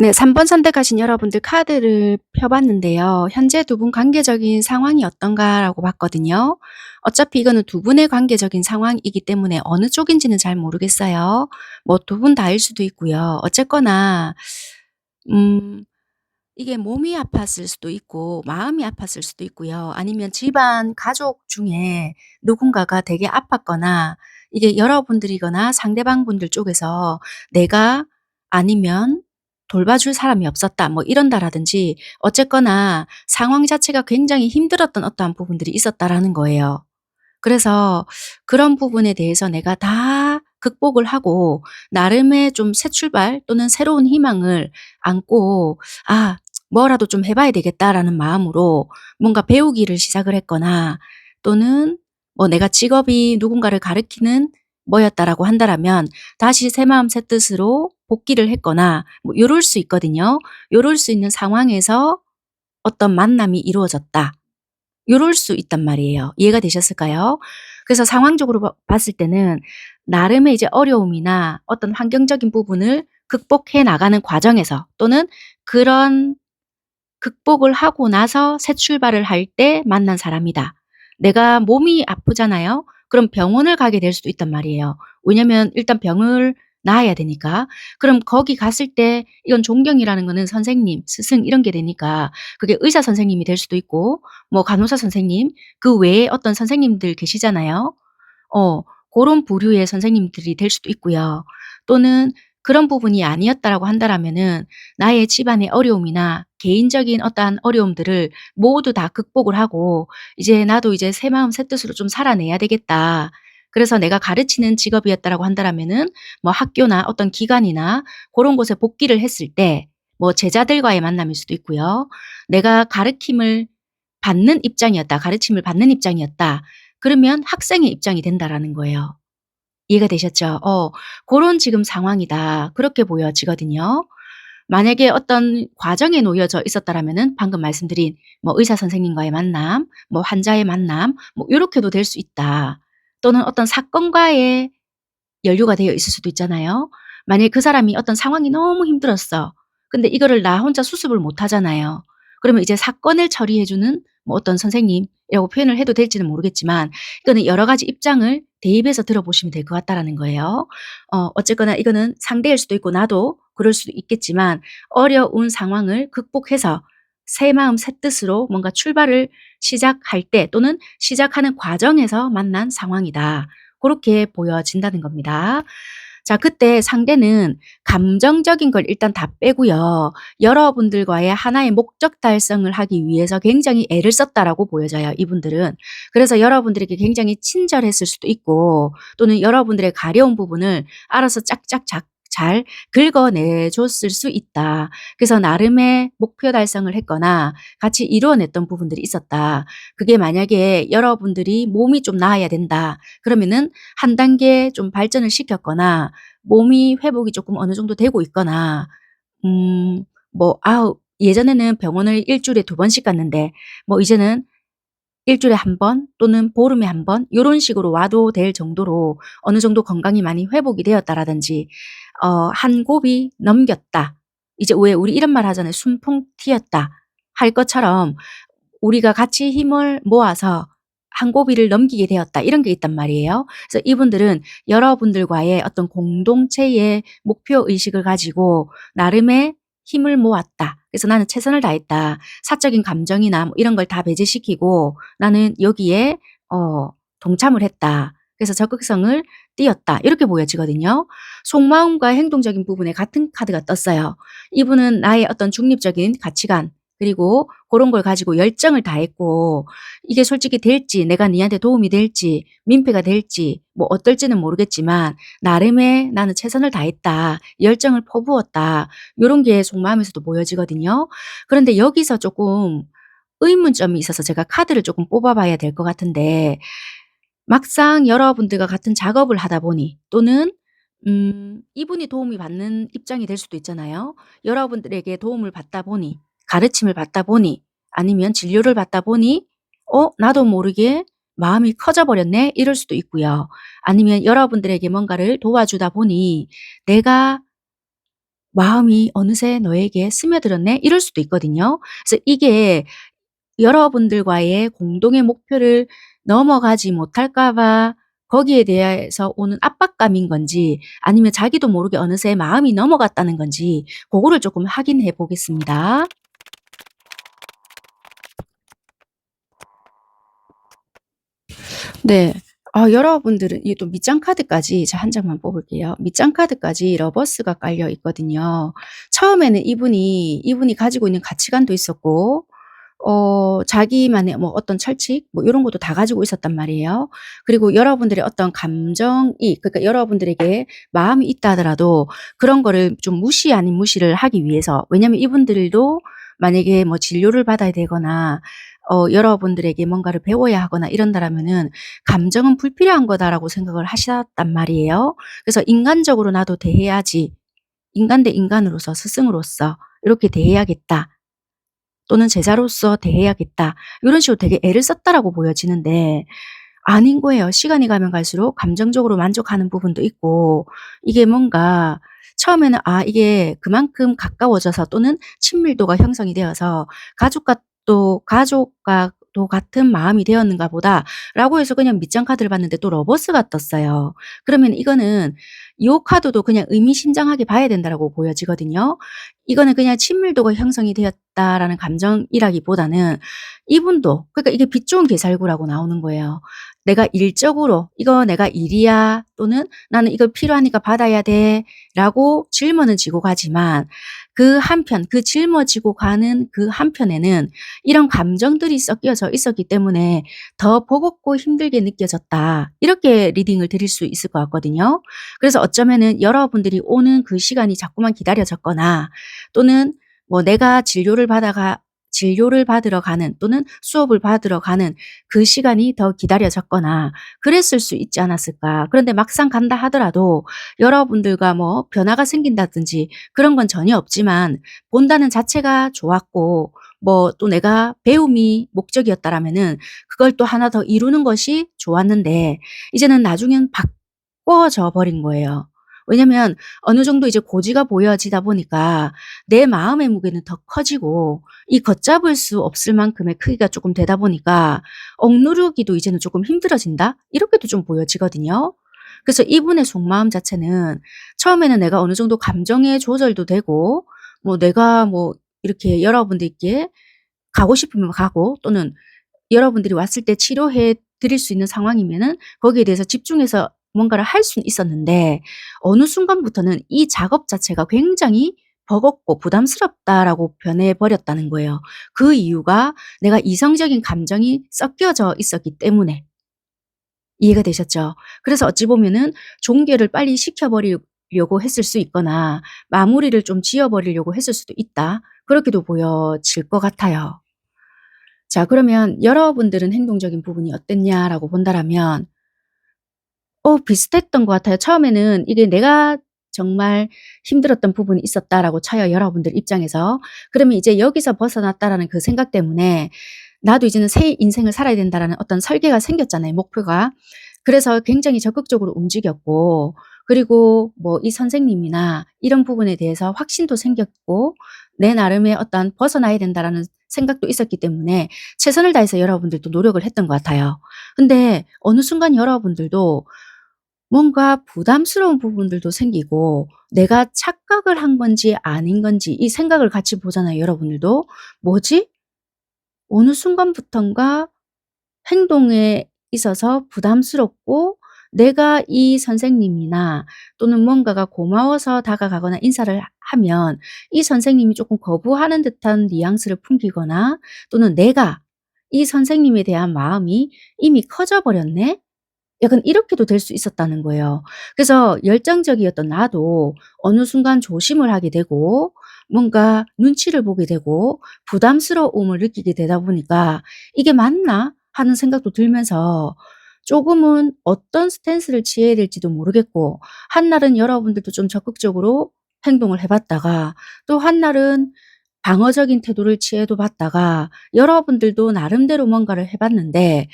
네, 3번 선택하신 여러분들 카드를 펴 봤는데요. 현재 두 분 관계적인 상황이 어떤가라고 봤거든요. 어차피 이거는 두 분의 관계적인 상황이기 때문에 어느 쪽인지는 잘 모르겠어요. 뭐 두 분 다일 수도 있고요. 어쨌거나 음 이게 몸이 아팠을 수도 있고 마음이 아팠을 수도 있고요. 아니면 집안 가족 중에 누군가가 되게 아팠거나 이게 여러분들이거나 상대방 분들 쪽에서 내가 아니면 돌봐줄 사람이 없었다 뭐 이런다라든지 어쨌거나 상황 자체가 굉장히 힘들었던 어떠한 부분들이 있었다라는 거예요. 그래서 그런 부분에 대해서 내가 다 극복을 하고 나름의 좀 새 출발 또는 새로운 희망을 안고 '아 뭐라도 좀 해 봐야 되겠다.'라는 마음으로 뭔가 배우기를 시작을 했거나 또는 뭐 내가 직업이 누군가를 가르치는 뭐였다라고 한다라면 다시 새 마음 새 뜻으로 복귀를 했거나 뭐 요럴 수 있거든요. 요럴 수 있는 상황에서 어떤 만남이 이루어졌다. 요럴 수 있단 말이에요. 이해가 되셨을까요? 그래서 상황적으로 봤을 때는 나름의 이제 어려움이나 어떤 환경적인 부분을 극복해 나가는 과정에서 또는 그런 극복을 하고 나서 새 출발을 할 때 만난 사람이다. 내가 몸이 아프잖아요. 그럼 병원을 가게 될 수도 있단 말이에요. 왜냐면 일단 병을 나아야 되니까. 그럼 거기 갔을 때 이건 존경이라는 거는 선생님, 스승 이런 게 되니까 그게 의사 선생님이 될 수도 있고 뭐 간호사 선생님 그 외에 어떤 선생님들 계시잖아요. 어 고런 부류의 선생님들이 될 수도 있고요. 또는 그런 부분이 아니었다라고 한다라면은 나의 집안의 어려움이나 개인적인 어떠한 어려움들을 모두 다 극복을 하고 이제 '나도 이제 새 마음 새 뜻으로 좀 살아내야 되겠다.' 그래서 내가 가르치는 직업이었다라고 한다라면은 뭐 학교나 어떤 기관이나 고런 곳에 복귀를 했을 때 뭐 제자들과의 만남일 수도 있고요. 내가 가르침을 받는 입장이었다. 가르침을 받는 입장이었다. 그러면 학생의 입장이 된다라는 거예요. 이해가 되셨죠? 고런 지금 상황이다. 그렇게 보여지거든요. 만약에 어떤 과정에 놓여져 있었다라면은 방금 말씀드린 뭐 의사 선생님과의 만남, 뭐 환자의 만남 뭐 요렇게도 될 수 있다. 또는 어떤 사건과의 연루가 되어 있을 수도 있잖아요. 만약에 그 사람이 어떤 상황이 너무 힘들었어. 근데 이거를 나 혼자 수습을 못 하잖아요. 그러면 이제 사건을 처리해 주는 뭐 어떤 선생님이라고 표현을 해도 될지는 모르겠지만 이거는 여러 가지 입장을 대입해서 들어보시면 될 것 같다라는 거예요. 어쨌거나 이거는 상대일 수도 있고 나도 그럴 수도 있겠지만 어려운 상황을 극복해서 새 마음 새 뜻으로 뭔가 출발을 시작할 때 또는 시작하는 과정에서 만난 상황이다. 고렇게 보여진다는 겁니다. 자 그때 상대는 감정적인 걸 일단 다 빼고요. 여러분들과의 하나의 목적 달성을 하기 위해서 굉장히 애를 썼다라고 보여져요, 이분들은. 그래서 여러분들에게 굉장히 친절했을 수도 있고 또는 여러분들의 가려운 부분을 알아서 짝짝 잘 긁어내 줬을 수 있다. 그래서 나름의 목표 달성을 했거나 같이 이루어냈던 부분들이 있었다. 그게 만약에 여러분들이 몸이 좀 나아야 된다. 그러면은 한 단계 좀 발전을 시켰거나 몸이 회복이 조금 어느 정도 되고 있거나 뭐 예전에는 병원을 일 주일에 2번씩 갔는데 뭐 이제는 일 주일에 1번 또는 보름에 1번 요런 식으로 와도 될 정도로 어느 정도 건강이 많이 회복이 되었다라든지 한 곱이 넘겼다. 이제 왜 우리 이런 말 하잖아요. "숨통 트였다." 할 것처럼 우리가 같이 힘을 모아서 한 고비를 넘기게 되었다. 이런 게 있단 말이에요. 그래서 이분들은 여러분들과의 어떤 공동체의 목표 의식을 가지고 나름의 힘을 모았다. 그래서 '나는 최선을 다했다. 사적인 감정이나 뭐 이런 걸 다 배제시키고 나는 여기에 동참을 했다. 그래서 적극성을 띄었다.' 이렇게 보여지거든요. 속마음과 행동적인 부분에 같은 카드가 떴어요. 이분은 나의 어떤 중립적인 가치관 그리고 고런 걸 가지고 열정을 다했고 이게 솔직히 될지 내가 니한테 도움이 될지 민폐가 될지 뭐 어떨지는 모르겠지만 나름의 '나는 최선을 다했다. 열정을 퍼부었다.' 요런 게 속마음에서도 보여지거든요. 그런데 여기서 쪼끔 의문점이 있어서 제가 카드를 쪼끔 뽑아 봐야 될 것 같은데 막상 여러분들과 같은 작업을 하다 보니 또는 이분이 도움이 받는 입장이 될 수도 있잖아요. 여러분들에게 도움을 받다 보니 가르침을 받다 보니 아니면 진료를 받다 보니 '나도 모르게 마음이 커져 버렸네.' 이럴 수도 있고요. 아니면 여러분들에게 뭔가를 도와주다 보니 내가 마음이 어느새 너에게 스며들었네? 이럴 수도 있거든요. 그래서 이게 여러분들과의 공동의 목표를 넘어가지 못할까 봐 거기에 대해서 오는 압박감인 건지 아니면 자기도 모르게 어느새 마음이 넘어갔다는 건지 고거를 조금 확인해 보겠습니다. 네. 여러분들은 이게 또 밑장 카드까지 한 장만 뽑을게요. 밑장 카드까지 러버스가 깔려 있거든요. 처음에는 이분이 가지고 있는 가치관도 있었고 자기만의 뭐 어떤 철칙 뭐 요런 것도 다 가지고 있었단 말이에요. 그리고 여러분들의 어떤 감정이 그러니까 여러분들에게 마음이 있다 하더라도 그런 거를 좀 무시 아닌 무시를 하기 위해서 왜냐면 이분들도 만약에 뭐 진료를 받아야 되거나 여러분들에게 뭔가를 배워야 하거나 이런다라면은 '감정은 불필요한 거다.'라고 생각을 하셨단 말이에요. 그래서 '인간적으로 나도 대해야지. 인간 대 인간으로서 스승으로서 이렇게 대해야겠다.' 또는 '제자로서 대해야겠다.' 요런 식으로 되게 애를 썼다라고 보여지는데 아닌 거예요. 시간이 가면 갈수록 감정적으로 만족하는 부분도 있고 이게 뭔가 처음에는 이게 그만큼 가까워져서 또는 친밀도가 형성이 되어서 가족과 또 같은 마음이 되었는가 보다라고 해서 그냥 밑장 카드를 봤는데 또 러버스가 떴어요. 그러면 이거는 요 카드도 그냥 의미심장하게 봐야 된다라고 보여지거든요. 이거는 그냥 친밀도가 형성이 되었다라는 감정이라기보다는 이분도 그러니까 이게 빛 좋은 개살구라고 나오는 거예요. 내가 일적으로 '이거 내가 일이야.' 또는 '나는 이걸 필요하니까 받아야 돼.'라고 짊어는 지고 가지만 그 한편 그 짊어지고 가는 그 한편에는 이런 감정들이 섞여져 있었기 때문에 '더 버겁고 힘들게 느껴졌다.' 이렇게 리딩을 드릴 수 있을 것 같거든요. 그래서 어쩌면은 여러분들이 오는 그 시간이 자꾸만 기다려졌거나 또는 뭐 내가 진료를 받으러 가는 또는 수업을 받으러 가는 그 시간이 더 기다려졌거나 그랬을 수 있지 않았을까. 그런데 막상 간다 하더라도 여러분들과 뭐 변화가 생긴다든지 그런 건 전혀 없지만 본다는 자체가 좋았고 뭐 또 내가 배움이 목적이었다라면은 그걸 또 하나 더 이루는 것이 좋았는데 이제는 나중엔 바꿔져 버린 거예요. 왜냐면 어느 정도 이제 고지가 보여지다 보니까 내 마음의 무게는 더 커지고 이 걷잡을 수 없을 만큼의 크기가 조금 되다 보니까 '억누르기도 이제는 조금 힘들어진다.' 이렇게도 좀 보여지거든요. 그래서 이분의 속마음 자체는 처음에는 내가 어느 정도 감정의 조절도 되고 뭐 내가 뭐 이렇게 여러분들께 가고 싶으면 가고 또는 여러분들이 왔을 때 치료해 드릴 수 있는 상황이면은 거기에 대해서 집중해서 뭔가를 할 수는 있었는데 어느 순간부터는 이 작업 자체가 굉장히 버겁고 부담스럽다라고 변해 버렸다는 거예요. 그 이유가 내가 이성적인 감정이 섞여져 있었기 때문에. 이해가 되셨죠? 그래서 어찌 보면은 종결을 빨리 시켜 버리려고 했을 수 있거나 마무리를 좀 지어 버리려고 했을 수도 있다. 그렇게도 보여질 것 같아요. 자 그러면 여러분들은 행동적인 부분이 어땠냐라고 본다라면 비슷했던 것 같아요. 처음에는 이게 '내가 정말 힘들었던 부분이 있었다.'라고 쳐요, 여러분들 입장에서. 그러면 이제 '여기서 벗어났다.'라는 그 생각 때문에 '나도 이제는 새 인생을 살아야 된다.'라는 어떤 설계가 생겼잖아요, 목표가. 그래서 굉장히 적극적으로 움직였고 그리고 뭐 이 선생님이나 이런 부분에 대해서 확신도 생겼고 내 나름의 어떤 '벗어나야 된다.'라는 생각도 있었기 때문에 최선을 다해서 여러분들도 노력을 했던 것 같아요. 근데 어느 순간 여러분들도 뭔가 부담스러운 부분들도 생기고 내가 착각을 한 건지 아닌 건지 이 생각을 같이 보잖아요, 여러분들도. '뭐지? 어느 순간부턴가 행동에 있어서 부담스럽고 내가 이 선생님이나 또는 뭔가가 고마워서 다가가거나 인사를 하면 이 선생님이 조금 거부하는 듯한 뉘앙스를 풍기거나 또는 내가 이 선생님에 대한 마음이 이미 커져 버렸네?' 약간 이렇게도 될 수 있었다는 거예요. 그래서 열정적이었던 나도 어느 순간 조심을 하게 되고 뭔가 눈치를 보게 되고 부담스러움을 느끼게 되다 보니까 '이게 맞나?' 하는 생각도 들면서 조금은 어떤 스탠스를 취해야 될지도 모르겠고 한날은 여러분들도 좀 적극적으로 행동을 해 봤다가 또 한날은 방어적인 태도를 취해도 봤다가 여러분들도 나름대로 뭔가를 해 봤는데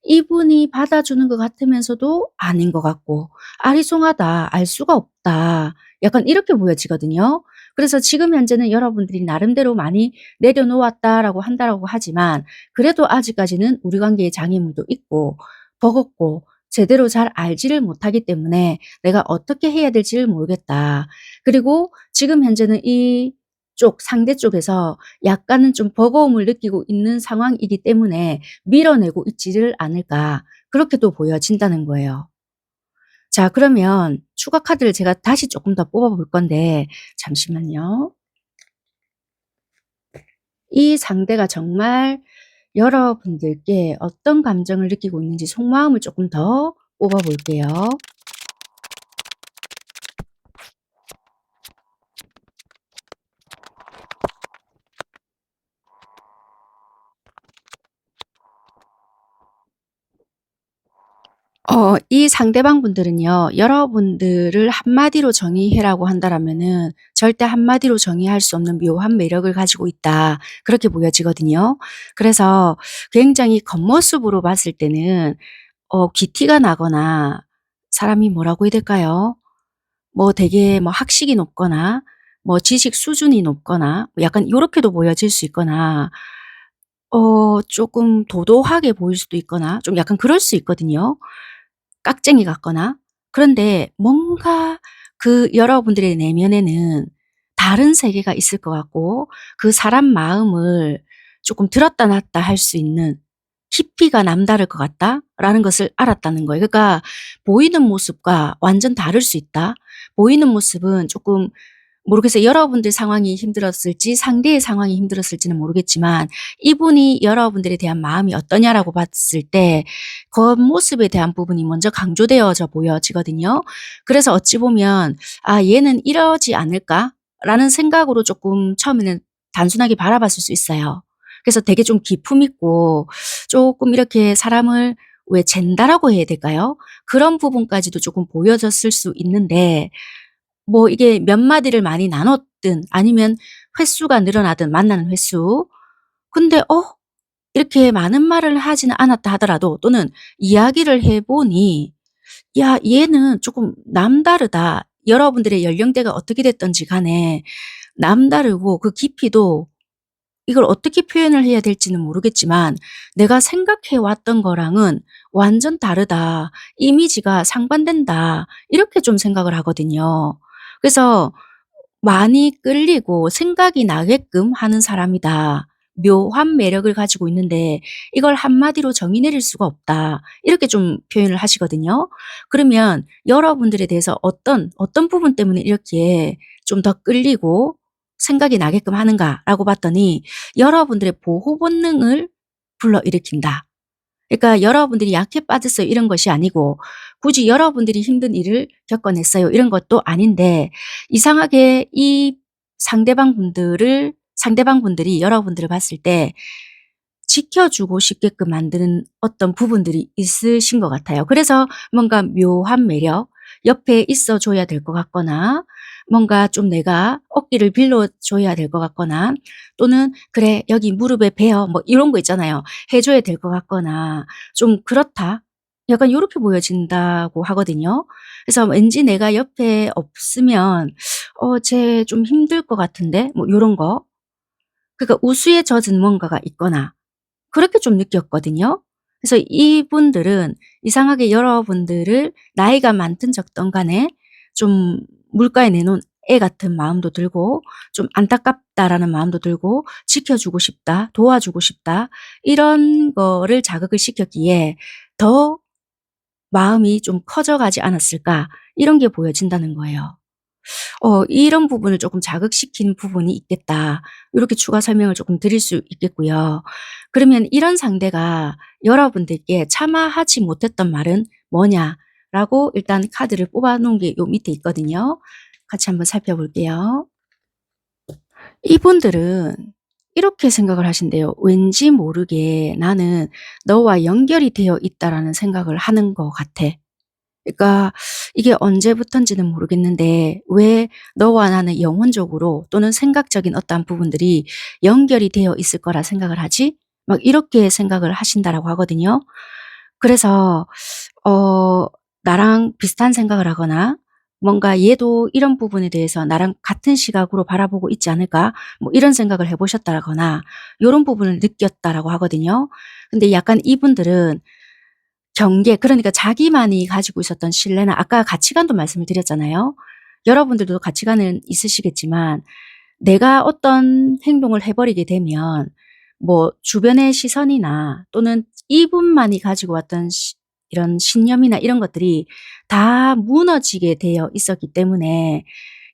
이분이 받아주는 것 같으면서도 아닌 것 같고 '아리송하다. 알 수가 없다.' 약간 이렇게 보여지거든요. 그래서 지금 현재는 여러분들이 나름대로 많이 내려놓았다라고 한다라고 하지만 그래도 아직까지는 우리 관계에 장애물도 있고 버겁고 제대로 잘 알지를 못하기 때문에 '내가 어떻게 해야 될지를 모르겠다.' 그리고 지금 현재는 이쪽 상대 쪽에서 약간은 좀 버거움을 느끼고 있는 상황이기 때문에 '밀어내고 있지를 않을까.' 그렇게 또 보여진다는 거예요. 자, 그러면 추가 카드를 제가 다시 조금 더 뽑아 볼 건데 잠시만요. 이 상대가 정말 여러분들께 어떤 감정을 느끼고 있는지 속마음을 조금 더 뽑아 볼게요. 이 상대방 분들은요. 여러분들을 한마디로 정의해라고 한다라면은 절대 한마디로 정의할 수 없는 묘한 매력을 가지고 있다. 그렇게 보여지거든요. 그래서 굉장히 겉모습으로 봤을 때는 귀티가 나거나 사람이 뭐라고 해야 될까요? 뭐 되게 뭐 학식이 높거나 뭐 지식 수준이 높거나 뭐 약간 요렇게도 보여질 수 있거나 쪼끔 도도하게 보일 수도 있거나 좀 약간 그럴 수 있거든요. 깍쟁이 같거나. 그런데 뭔가 그 여러분들의 내면에는 다른 세계가 있을 것 같고 그 사람 마음을 조금 들었다 놨다 할 수 있는 '깊이가 남다를 것 같다.'라는 것을 알았다는 거예요. 그러니까 보이는 모습과 완전 다를 수 있다. 보이는 모습은 조금 모르겠어요. 여러분들 상황이 힘들었을지 상대의 상황이 힘들었을지는 모르겠지만 이분이 여러분들에 대한 마음이 어떠냐라고 봤을 때 겉모습에 대한 부분이 먼저 강조되어져 보여지거든요. 그래서 어찌 보면 '아 얘는 이러지 않을까?'라는 생각으로 조금 처음에는 단순하게 바라봤을 수 있어요. 그래서 되게 좀 기품 있고 조금 이렇게 사람을 왜 잰다라고 해야 될까요? 그런 부분까지도 조금 보여졌을 수 있는데 뭐 이게 몇 마디를 많이 나눴든 아니면 횟수가 늘어나든 만나는 횟수. 근데 이렇게 많은 말을 하지는 않았다 하더라도 또는 이야기를 해 보니 '야 얘는 쪼끔 남다르다.' 여러분들의 연령대가 어떻게 됐든지 간에 남다르고 그 깊이도 이걸 어떻게 표현을 해야 될지는 모르겠지만 '내가 생각해 왔던 거랑은 완전 다르다. 이미지가 상반된다.' 이렇게 좀 생각을 하거든요. 그래서 많이 끌리고 생각이 나게끔 하는 사람이다. 묘한 매력을 가지고 있는데 이걸 한마디로 정의 내릴 수가 없다. 이렇게 좀 표현을 하시거든요. 그러면 여러분들에 대해서 어떤 부분 때문에 이렇게 좀 더 끌리고 생각이 나게끔 하는가라고 봤더니 여러분들의 보호 본능을 불러일으킨다. 그러니까 여러분들이 약해 빠졌어요 이런 것이 아니고 굳이 여러분들이 힘든 일을 겪어냈어요 이런 것도 아닌데 이상하게 이 상대방 분들이 여러분들을 봤을 때 지켜주고 싶게끔 만드는 어떤 부분들이 있으신 것 같아요. 그래서 뭔가 묘한 매력, 옆에 있어 줘야 될 것 같거나 뭔가 좀 내가 어깨를 빌려 줘야 될 것 같거나 또는 '그래 여기 무릎에 베어.' 뭐 이런 거 있잖아요. 해 줘야 될 것 같거나 좀 그렇다. 약간 요렇게 보여진다고 하거든요. 그래서 왠지 내가 옆에 없으면 쟤 좀 힘들 것 같은데?' 뭐 요런 거. 그러니까 우수에 젖은 뭔가가 있거나 그렇게 좀 느꼈거든요. 그래서 이분들은 이상하게 여러분들을 나이가 많든 적든 간에 좀 물가에 내놓은 애 같은 마음도 들고 좀 '안타깝다.'라는 마음도 들고 '지켜주고 싶다. 도와주고 싶다.' 이런 거를 자극을 시켰기에 더 마음이 좀 커져가지 않았을까 이런 게 보여진다는 거예요. 이런 부분을 조금 자극시킨 부분이 있겠다. 이렇게 추가 설명을 조금 드릴 수 있겠고요. 그러면 이런 상대가 여러분들께 "차마하지 못했던 말은 뭐냐?"라고 일단 카드를 뽑아 놓은 게 요 밑에 있거든요. 같이 한번 살펴볼게요. 이분들은 이렇게 생각을 하신대요. '왠지 모르게 나는 너와 연결이 되어 있다.'라는 생각을 하는 것 같아. 그러니까 이게 언제부턴지는 모르겠는데 '왜 너와 나는 영혼적으로 또는 생각적인 어떠한 부분들이 연결이 되어 있을 거라 생각을 하지?' 막 이렇게 생각을 하신다라고 하거든요. 그래서 어 나랑 비슷한 생각을 하거나 뭔가 '얘도 이런 부분에 대해서 나랑 같은 시각으로 바라보고 있지 않을까?' 뭐 이런 생각을 해 보셨다거나 요런 부분을 느꼈다라고 하거든요. 근데 약간 이분들은 경계, 그러니까 자기만이 가지고 있었던 신뢰나 아까 가치관도 말씀을 드렸잖아요. 여러분들도 가치관은 있으시겠지만 내가 어떤 행동을 해 버리게 되면 뭐 주변의 시선이나 또는 이분만이 가지고 왔던 이런 신념이나 이런 것들이 다 무너지게 되어 있었기 때문에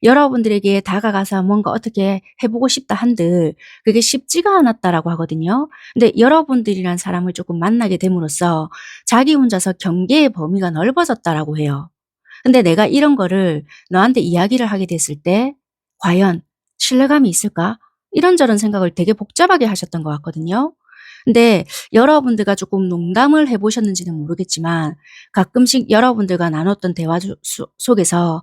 여러분들에게 다가가서 뭔가 어떻게 해 보고 싶다 한들 그게 쉽지가 않았다라고 하거든요. 근데 여러분들이란 사람을 조금 만나게 됨으로써 자기 혼자서 경계의 범위가 넓어졌다라고 해요. 근데 내가 이런 거를 너한테 이야기를 하게 됐을 때 '과연 신뢰감이 있을까?' 이런저런 생각을 되게 복잡하게 하셨던 것 같거든요. 근데 여러분들과 조금 농담을 해 보셨는지는 모르겠지만 가끔씩 여러분들과 나눴던 대화 속에서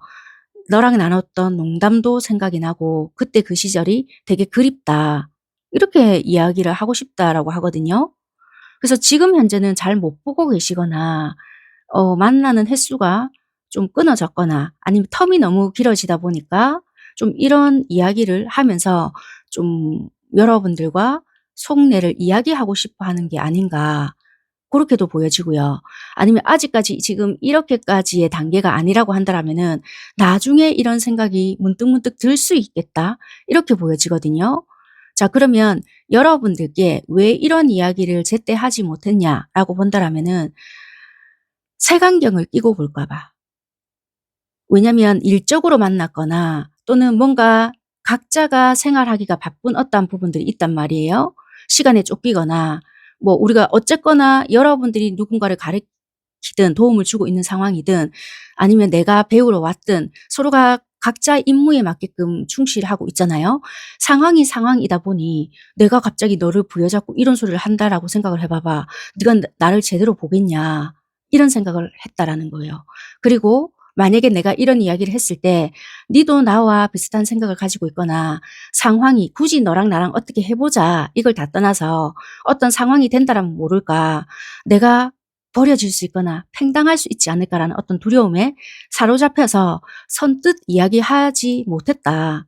너랑 나눴던 농담도 생각이 나고 "그때 그 시절이 되게 그립다." 이렇게 이야기를 하고 싶다라고 하거든요. 그래서 지금 현재는 잘 못 보고 계시거나 만나는 횟수가 좀 끊어졌거나 아니면 텀이 너무 길어지다 보니까 좀 이런 이야기를 하면서 좀 여러분들과 속내를 이야기하고 싶어 하는 게 아닌가, 그렇게도 보여지고요. 아니면 아직까지 지금 이렇게까지의 단계가 아니라고 한다면은 '나중에 이런 생각이 문득문득 들 수 있겠다.' 이렇게 보여지거든요. 자, 그러면 여러분들께 '왜 이런 이야기를 제때 하지 못했냐.'라고 본다라면은 색안경을 끼고 볼까 봐. 왜냐면 일적으로 만났거나 또는 뭔가 각자가 생활하기가 바쁜 어떠한 부분들이 있단 말이에요. 시간에 쫓기거나 뭐 우리가 어쨌거나 여러분들이 누군가를 가르치든 도움을 주고 있는 상황이든 아니면 내가 배우러 왔든 서로가 각자 임무에 맞게끔 충실하고 있잖아요. 상황이 상황이다 보니 '내가 갑자기 너를 부여잡고 이런 소리를 한다.'라고 생각을 해 봐봐. '네가 나를 제대로 보겠냐.' 이런 생각을 했다라는 거예요. 그리고 만약에 내가 이런 이야기를 했을 때 "니도 나와 비슷한 생각을 가지고 있거나 상황이 굳이 너랑 나랑 어떻게 해 보자." 이걸 다 떠나서 어떤 상황이 된다라면 모를까, '내가 버려질 수 있거나 팽당할 수 있지 않을까.'라는 어떤 두려움에 사로잡혀서 선뜻 이야기하지 못했다.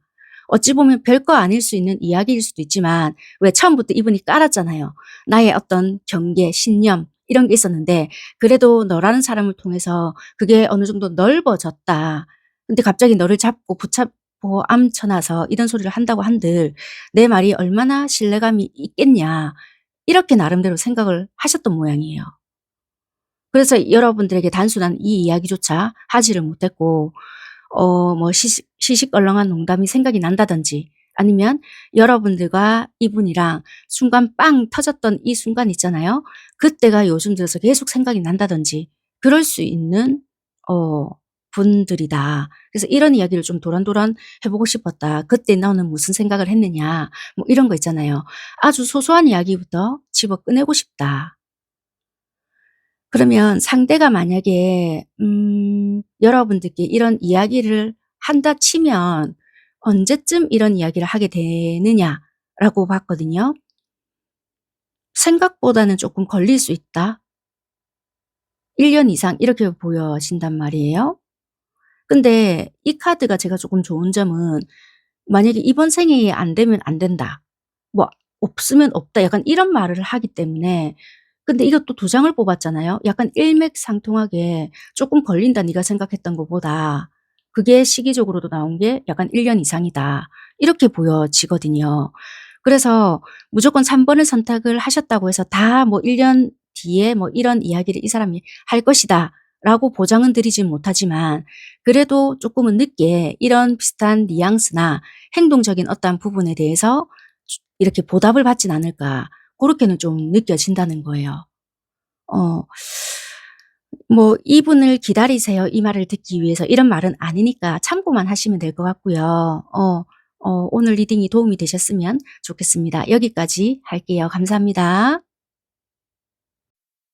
어찌 보면 별거 아닐 수 있는 이야기일 수도 있지만 왜 처음부터 이분이 깔았잖아요. 나의 어떤 경계, 신념 이런 게 있었는데 그래도 너라는 사람을 통해서 그게 어느 정도 넓어졌다. 근데 갑자기 너를 잡고 붙잡고 암쳐 놔서 이런 소리를 한다고 한들 '내 말이 얼마나 신뢰감이 있겠냐.' 이렇게 나름대로 생각을 하셨던 모양이에요. 그래서 여러분들에게 단순한 이 이야기조차 하지를 못했고 뭐 시시껄렁한 농담이 생각이 난다든지 아니면 여러분들과 이분이랑 순간 빵 터졌던 이 순간 있잖아요. 그때가 요즘 들어서 계속 생각이 난다든지 그럴 수 있는 어 분들이다. 그래서 이런 이야기를 좀 도란도란 해 보고 싶었다. "그때 너는 무슨 생각을 했느냐." 뭐 이런 거 있잖아요. 아주 소소한 이야기부터 집어 꺼내고 싶다. 그러면 상대가 만약에 여러분들께 이런 이야기를 한다 치면 언제쯤 이런 이야기를 하게 되느냐라고 봤거든요. 생각보다는 쪼끔 걸릴 수 있다. 1년 이상 이렇게 보여진단 말이에요. 근데 이 카드가 제가 조금 좋은 점은 만약에 "이번 생에 안 되면 안 된다." 뭐 "없으면 없다." 약간 이런 말을 하기 때문에, 근데 이것도 두 장을 뽑았잖아요. 약간 일맥상통하게 "쪼끔 걸린다 네가 생각했던 것보다." 그게 시기적으로도 나온 게 약간 1년 이상이다. 이렇게 보여지거든요. 그래서 무조건 3 번을 선택을 하셨다고 해서 다 뭐 1년 뒤에 뭐 "이런 이야기를 이 사람이 할 것이다."라고 보장은 드리진 못하지만 그래도 쪼끔은 늦게 이런 비슷한 뉘앙스나 행동적인 어떠한 부분에 대해서 이렇게 보답을 받진 않을까, 고렇게는 좀 느껴진다는 거예요. 어 뭐 "이분을 기다리세요." 이 말을 듣기 위해서 이런 말은 아니니까 참고만 하시면 될 것 같고요. 오늘 리딩이 도움이 되셨으면 좋겠습니다. 여기까지 할게요. 감사합니다.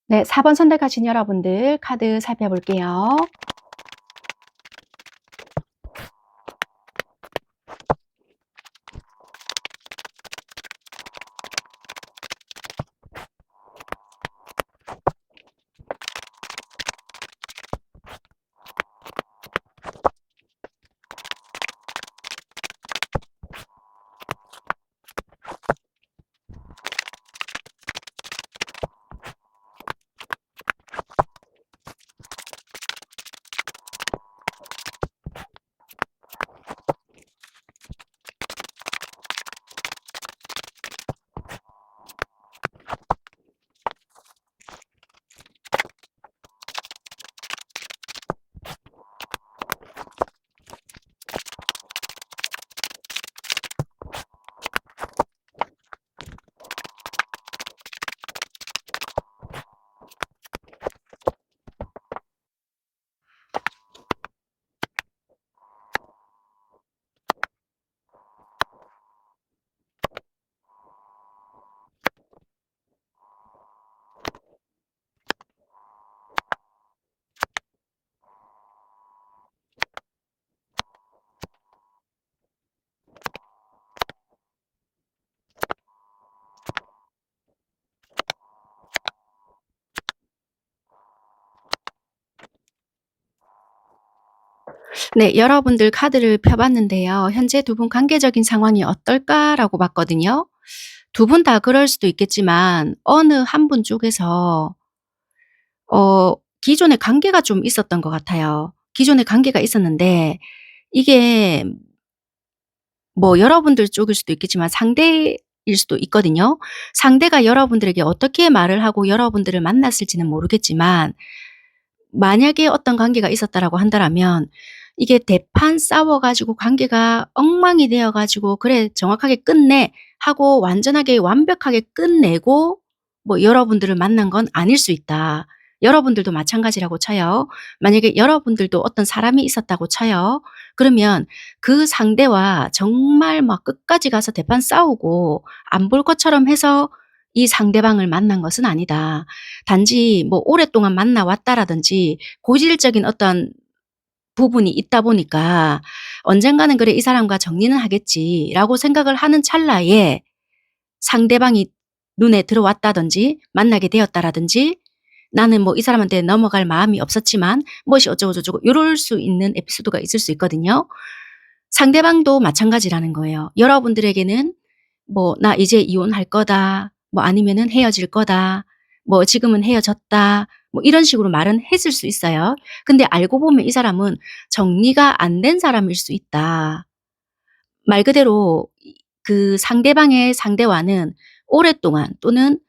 네, 4번 선택하신 여러분들 카드 살펴볼게요. 네, 여러분들 카드를 펴 봤는데요. 현재 두 분 관계적인 상황이 어떨까라고 봤거든요. 두 분 다 그럴 수도 있겠지만 어느 한 분 쪽에서 어 기존에 관계가 좀 있었던 것 같아요. 기존에 관계가 있었는데 이게 뭐 여러분들 쪽일 수도 있겠지만 상대일 수도 있거든요. 상대가 여러분들에게 어떻게 말을 하고 여러분들을 만났을지는 모르겠지만 만약에 어떤 관계가 있었다라고 한다라면 이게 대판 싸워 가지고 관계가 엉망이 되어 가지고 '그래 정확하게 끝내.' 하고 완전하게 완벽하게 끝내고 뭐 여러분들을 만난 건 아닐 수 있다. 여러분들도 마찬가지라고 쳐요. 만약에 여러분들도 어떤 사람이 있었다고 쳐요. 그러면 그 상대와 정말 막 끝까지 가서 대판 싸우고 안 볼 것처럼 해서 이 상대방을 만난 것은 아니다. 단지 뭐 오랫동안 만나 왔다라든지 고질적인 어떤 부분이 있다 보니까 '언젠가는 그래 이 사람과 정리는 하겠지.'라고 생각을 하는 찰나에 상대방이 눈에 들어왔다든지 만나게 되었다라든지 나는 뭐 이 사람한테 넘어갈 마음이 없었지만 무엇이 어쩌고 저쩌고 요럴 수 있는 에피소드가 있을 수 있거든요. 상대방도 마찬가지라는 거예요. 여러분들에게는 뭐 "나 이제 이혼할 거다." 뭐 아니면은 "헤어질 거다." 뭐 "지금은 헤어졌다." 뭐 이런 식으로 말은 했을 수 있어요. 근데 알고 보면 이 사람은 정리가 안 된 사람일 수 있다. 말 그대로 그 상대방의 상대와는 오랫동안 또는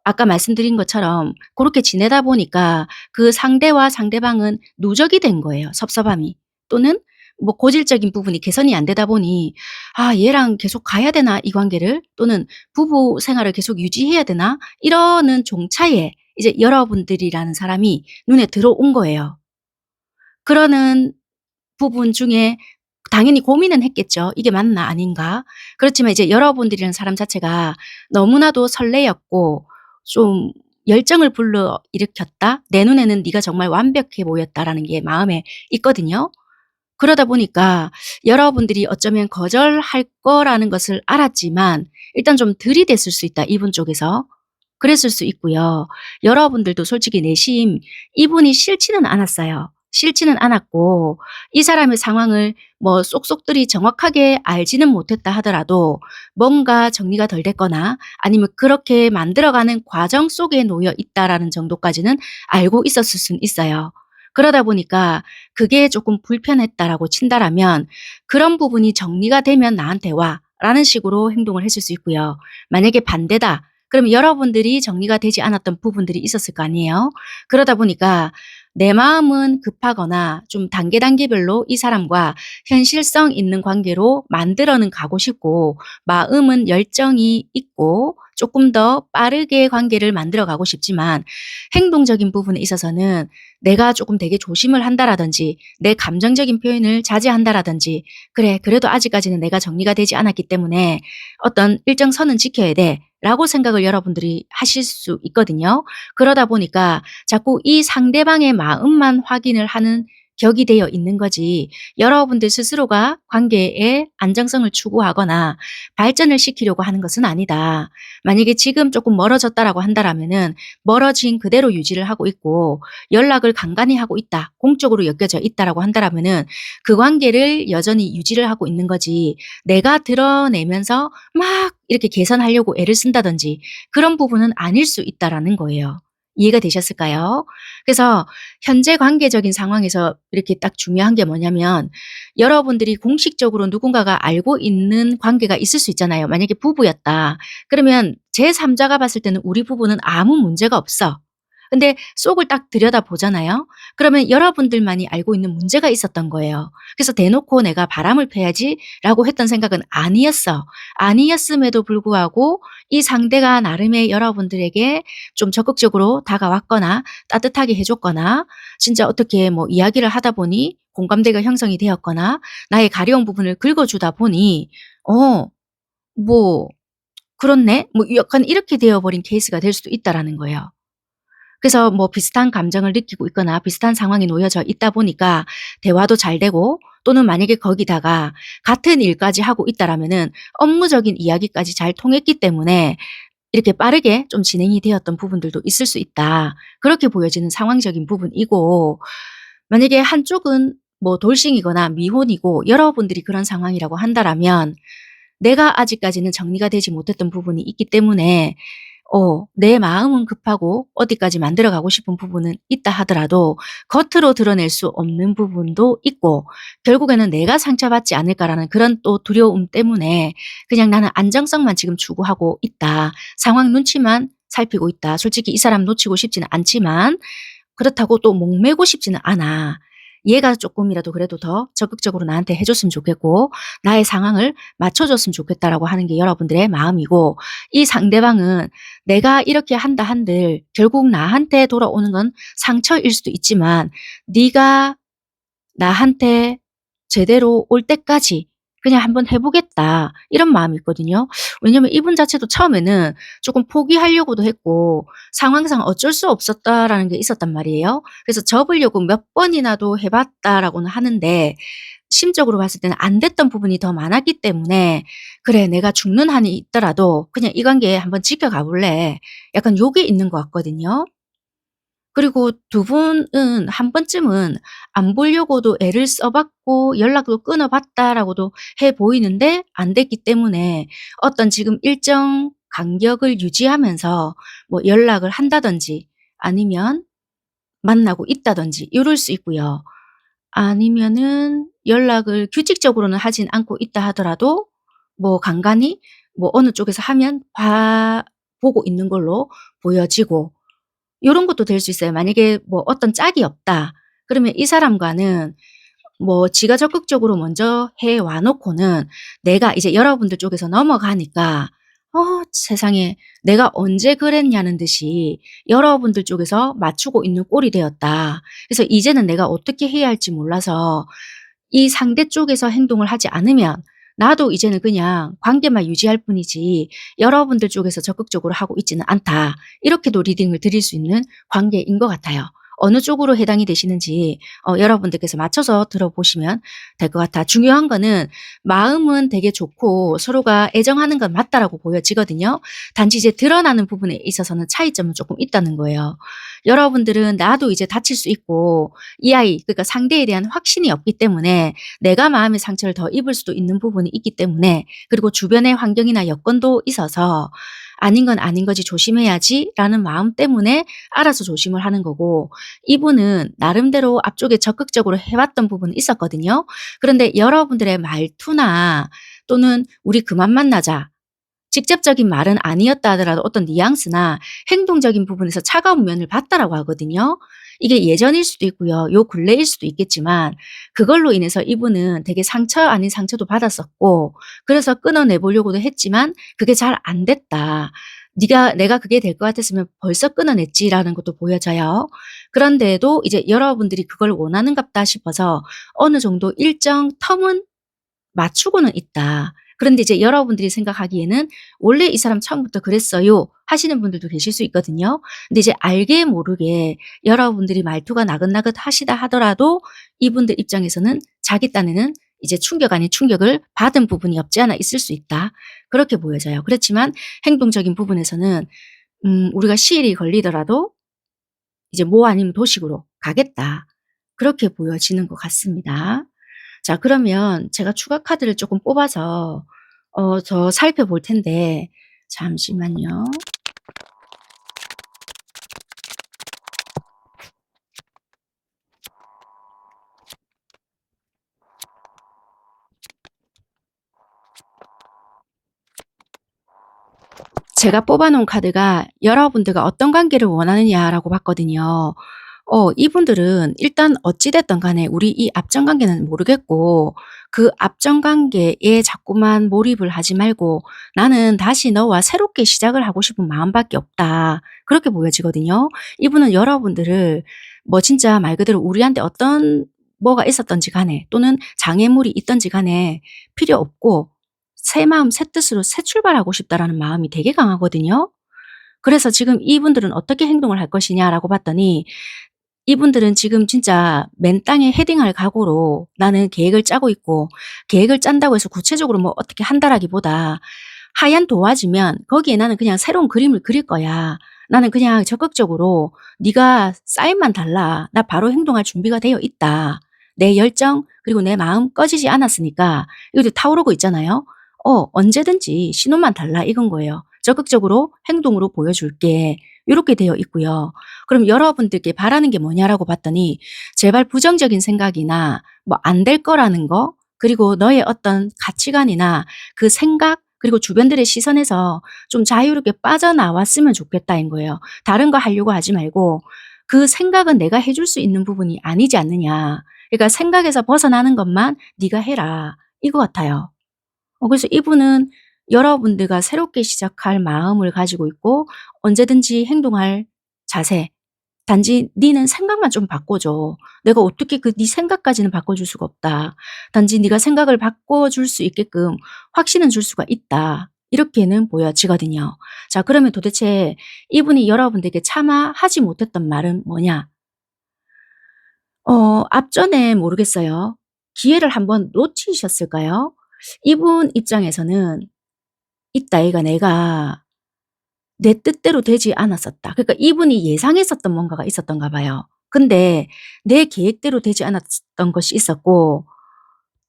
아까 말씀드린 것처럼 고렇게 지내다 보니까 그 상대와 상대방은 누적이 된 거예요, 섭섭함이. 또는 뭐 고질적인 부분이 개선이 안 되다 보니 '아 얘랑 계속 가야 되나 이 관계를?' 또는 '부부 생활을 계속 유지해야 되나?' 이러는 종차에 이제 여러분들이라는 사람이 눈에 들어온 거예요. 그러는 부분 중에 당연히 고민은 했겠죠. '이게 맞나 아닌가?' 그렇지만 이제 여러분들이라는 사람 자체가 너무나도 설레였고 좀 열정을 불러일으켰다. '내 눈에는 네가 정말 완벽해 보였다.'라는 게 마음에 있거든요. 그러다 보니까 여러분들이 어쩌면 거절할 거라는 것을 알았지만 일단 좀 들이댔을 수 있다, 이분 쪽에서. 그랬을 수 있고요. 여러분들도 솔직히 내심 이분이 싫지는 않았어요. 싫지는 않았고 이 사람의 상황을 뭐 쏙쏙들이 정확하게 알지는 못했다 하더라도 뭔가 정리가 덜 됐거나 아니면 그렇게 만들어가는 과정 속에 놓여 있다라는 정도까지는 알고 있었을 수는 있어요. 그러다 보니까 그게 조금 불편했다라고 친다라면 "그런 부분이 정리가 되면 나한테 와."라는 식으로 행동을 했을 수 있고요. 만약에 반대다. 그럼 여러분들이 정리가 되지 않았던 부분들이 있었을 거 아니에요. 그러다 보니까 내 마음은 급하거나 좀 단계별로 이 사람과 현실성 있는 관계로 만들어는 가고 싶고 마음은 열정이 있고 조금 더 빠르게 관계를 만들어 가고 싶지만 행동적인 부분에 있어서는 내가 조금 되게 조심을 한다라든지 내 감정적인 표현을 자제한다라든지 '그래 그래도 아직까지는 내가 정리가 되지 않았기 때문에 어떤 일정 선은 지켜야 돼.'라고 생각을 여러분들이 하실 수 있거든요. 그러다 보니까 자꾸 이 상대방의 마음만 확인을 하는 격이 되어 있는 거지 여러분들 스스로가 관계의 안정성을 추구하거나 발전을 시키려고 하는 것은 아니다. 만약에 지금 조금 멀어졌다라고 한다라면은 멀어진 그대로 유지를 하고 있고 연락을 간간히 하고 있다. 공적으로 엮여져 있다라고 한다라면은 그 관계를 여전히 유지를 하고 있는 거지 내가 드러내면서 막 이렇게 개선하려고 애를 쓴다든지 그런 부분은 아닐 수 있다라는 거예요. 이해가 되셨을까요? 그래서 현재 관계적인 상황에서 이렇게 딱 중요한 게 뭐냐면 여러분들이 공식적으로 누군가가 알고 있는 관계가 있을 수 있잖아요. 만약에 부부였다. 그러면 제3자가 봤을 때는 우리 부부는 아무 문제가 없어. 근데 속을 딱 들여다보잖아요. 그러면 여러분들만이 알고 있는 문제가 있었던 거예요. 그래서 대놓고 '내가 바람을 펴야지.'라고 했던 생각은 아니었어. 아니었음에도 불구하고 이 상대가 나름의 여러분들에게 좀 적극적으로 다가왔거나 따뜻하게 해 줬거나 진짜 어떻게 뭐 이야기를 하다 보니 공감대가 형성이 되었거나 나의 가려운 부분을 긁어주다 보니 '어 뭐 그렇네.' 뭐 약간 이렇게 되어 버린 케이스가 될 수도 있다라는 거예요. 그래서 뭐 비슷한 감정을 느끼고 있거나 비슷한 상황에 놓여져 있다 보니까 대화도 잘 되고 또는 만약에 거기다가 같은 일까지 하고 있다라면은 업무적인 이야기까지 잘 통했기 때문에 이렇게 빠르게 좀 진행이 되었던 부분들도 있을 수 있다. 그렇게 보여지는 상황적인 부분이고 만약에 한쪽은 뭐 돌싱이거나 미혼이고 여러분들이 그런 상황이라고 한다라면 내가 아직까지는 정리가 되지 못했던 부분이 있기 때문에 내 마음은 급하고 어디까지 만들어 가고 싶은 부분은 있다 하더라도 겉으로 드러낼 수 없는 부분도 있고 결국에는 '내가 상처받지 않을까.'라는 그런 또 두려움 때문에 그냥 '나는 안정성만 지금 추구하고 있다. 상황 눈치만 살피고 있다. 솔직히 이 사람 놓치고 싶지는 않지만 그렇다고 또 목매고 싶지는 않아. 얘가 쪼끔이라도 그래도 더 적극적으로 나한테 해 줬으면 좋겠고 나의 상황을 맞춰 줬으면 좋겠다.'라고 하는 게 여러분들의 마음이고 이 상대방은 내가 이렇게 한다 한들 결국 나한테 돌아오는 건 상처일 수도 있지만 네가 나한테 제대로 올 때까지 그냥 '한번 해 보겠다.' 이런 마음이 있거든요. 왜냐면 이분 자체도 처음에는 쪼끔 포기하려고도 했고 상황상 '어쩔 수 없었다.'라는 게 있었단 말이에요. 그래서 접으려고 몇 번이나도 해 봤다라고는 하는데 심적으로 봤을 때는 안 됐던 부분이 더 많았기 때문에 '그래 내가 죽는 한이 있더라도 그냥 이 관계 한번 지켜가 볼래.' 약간 요게 있는 것 같거든요. 그리고 두 분은 한 번쯤은 안 보려고도 애를 써 봤고 연락도 끊어 봤다라고도 해 보이는데 안 됐기 때문에 어떤 지금 일정 간격을 유지하면서 뭐 연락을 한다든지 아니면 만나고 있다든지 요럴 수 있고요. 아니면은 연락을 규칙적으로는 하진 않고 있다 하더라도 뭐 간간이 뭐 어느 쪽에서 하면 봐 보고 있는 걸로 보여지고 요런 것도 될 수 있어요. 만약에 뭐 어떤 짝이 없다. 그러면 이 사람과는 뭐 지가 적극적으로 먼저 해 와 놓고는 내가 이제 여러분들 쪽에서 넘어가니까 세상에 내가 언제 그랬냐는 듯이 여러분들 쪽에서 맞추고 있는 꼴이 되었다. 그래서 이제는 내가 어떻게 해야 할지 몰라서 이 상대 쪽에서 행동을 하지 않으면 나도 이제는 그냥 관계만 유지할 뿐이지 여러분들 쪽에서 적극적으로 하고 있지는 않다. 이렇게도 리딩을 드릴 수 있는 관계인 것 같아요. 어느 쪽으로 해당이 되시는지 여러분들께서 맞춰서 들어보시면 될 것 같아. 중요한 거는 마음은 되게 좋고 서로가 애정하는 건 맞다라고 보여지거든요. 단지 이제 드러나는 부분에 있어서는 차이점은 조금 있다는 거예요. 여러분들은 나도 이제 다칠 수 있고 이 아이 그러니까 상대에 대한 확신이 없기 때문에 내가 마음의 상처를 더 입을 수도 있는 부분이 있기 때문에 그리고 주변의 환경이나 여건도 있어서 '아닌 건 아닌 거지 조심해야지.'라는 마음 때문에 알아서 조심을 하는 거고 이분은 나름대로 앞쪽에 적극적으로 해 왔던 부분이 있었거든요. 그런데 여러분들의 말투나 또는 "우리 그만 만나자." 직접적인 말은 아니었다 하더라도 어떤 뉘앙스나 행동적인 부분에서 차가운 면을 봤다라고 하거든요. 이게 예전일 수도 있고요. 요 근래일 수도 있겠지만 그걸로 인해서 이분은 되게 상처 아닌 상처도 받았었고 그래서 끊어내 보려고도 했지만 그게 잘 안 됐다. 내가 그게 될 것 같았으면 벌써 끊어냈지."라는 것도 보여져요. 그런데도 이제 여러분들이 그걸 원하는갑다 싶어서 어느 정도 일정 텀은 맞추고는 있다. 그런데 이제 여러분들이 생각하기에는 '원래 이 사람 처음부터 그랬어요.' 하시는 분들도 계실 수 있거든요. 근데 이제 알게 모르게 여러분들이 말투가 나긋나긋하시다 하더라도 이분들 입장에서는 자기 딴에는 이제 충격 아닌 충격을 받은 부분이 없지 않아 있을 수 있다. 그렇게 보여져요. 그렇지만 행동적인 부분에서는 우리가 시일이 걸리더라도 이제 뭐 아니면 도식으로 가겠다. 그렇게 보여지는 것 같습니다. 자 그러면 제가 추가 카드를 조금 뽑아서 더 살펴볼 텐데 잠시만요. 제가 뽑아 놓은 카드가 "여러분들과 어떤 관계를 원하느냐."라고 봤거든요. 이분들은 일단 어찌 됐든 간에 우리 이 앞전 관계는 모르겠고 그 앞전 관계에 자꾸만 몰입을 하지 말고 '나는 다시 너와 새롭게 시작을 하고 싶은 마음밖에 없다.' 그렇게 보여지거든요. 이분은 여러분들을 뭐 진짜 말 그대로 우리한테 어떤 뭐가 있었든지 간에 또는 장애물이 있든지 간에 필요 없고 새 마음 새 뜻으로 새 출발하고 싶다라는 마음이 되게 강하거든요. 그래서 지금 이분들은 어떻게 행동을 할 것이냐라고 봤더니 이분들은 지금 진짜 맨 땅에 헤딩할 각오로 나는 계획을 짜고 있고 계획을 짠다고 해서 구체적으로 뭐 어떻게 한다라기보다 하얀 도화지면 거기에 나는 그냥 새로운 그림을 그릴 거야. 나는 그냥 적극적으로 네가 사인만 달라. 나 바로 행동할 준비가 되어 있다. 내 열정 그리고 내 마음 꺼지지 않았으니까 이것도 타오르고 있잖아요. 언제든지 신호만 달라 이건 거예요. 적극적으로 행동으로 보여줄게. 요렇게 되어 있고요. 그럼 여러분들께 바라는 게 뭐냐라고 봤더니 제발 부정적인 생각이나 뭐 안 될 거라는 거 그리고 너의 어떤 가치관이나 그 생각 그리고 주변들의 시선에서 좀 자유롭게 빠져나왔으면 좋겠다인 거예요. 다른 거 하려고 하지 말고 그 생각은 내가 해줄 수 있는 부분이 아니지 않느냐. 그러니까 생각에서 벗어나는 것만 네가 해라. 이거 같아요. 그래서 이분은 여러분들과 새롭게 시작할 마음을 가지고 있고 언제든지 행동할 자세. 단지 "니는 생각만 좀 바꿔줘. 내가 어떻게 네 생각까지는 바꿔줄 수가 없다. 단지 네가 생각을 바꿔줄 수 있게끔 확신은 줄 수가 있다." 이렇게는 보여지거든요. 자 그러면 도대체 이분이 여러분들에게 차마 하지 못했던 말은 뭐냐? 앞전에 모르겠어요. 기회를 한번 놓치셨을까요? 이분 입장에서는 있다 얘가 내가 내 뜻대로 되지 않았었다. 그러니까 이분이 예상했었던 뭔가가 있었던가 봐요. 근데 내 계획대로 되지 않았던 것이 있었고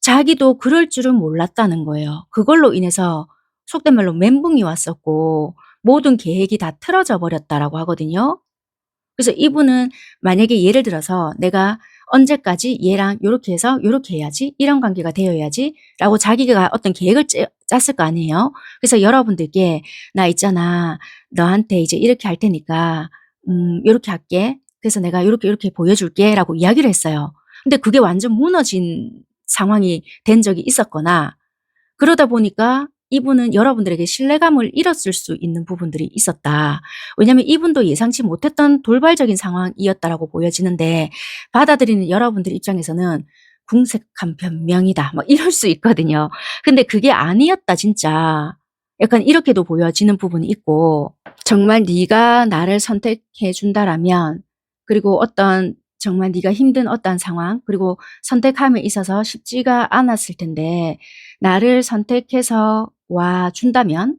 자기도 그럴 줄은 몰랐다는 거예요. 그걸로 인해서 속된 말로 멘붕이 왔었고 모든 계획이 다 틀어져 버렸다라고 하거든요. 그래서 이분은 만약에 예를 들어서 '내가 언제까지 얘랑 요렇게 해서 요렇게 해야지. 이런 관계가 되어야지.'라고 자기가 어떤 계획을 짰을 거 아니에요. 그래서 여러분들께 "나 있잖아. 너한테 이제 이렇게 할 테니까 요렇게 할게. 그래서 내가 요렇게 요렇게 보여줄게."라고 이야기를 했어요. 근데 그게 완전 무너진 상황이 된 적이 있었거나 그러다 보니까 이분은 여러분들에게 신뢰감을 잃었을 수 있는 부분들이 있었다. 왜냐하면 이분도 예상치 못했던 돌발적인 상황이었다라고 보여지는데 받아들이는 여러분들 입장에서는 '궁색한 변명이다.' 뭐 이럴 수 있거든요. 근데 그게 아니었다 진짜. 약간 이렇게도 보여지는 부분이 있고 정말 네가 나를 선택해 준다라면 그리고 어떤 정말 네가 힘든 어떠한 상황 그리고 선택함에 있어서 쉽지가 않았을 텐데 나를 선택해서 와 준다면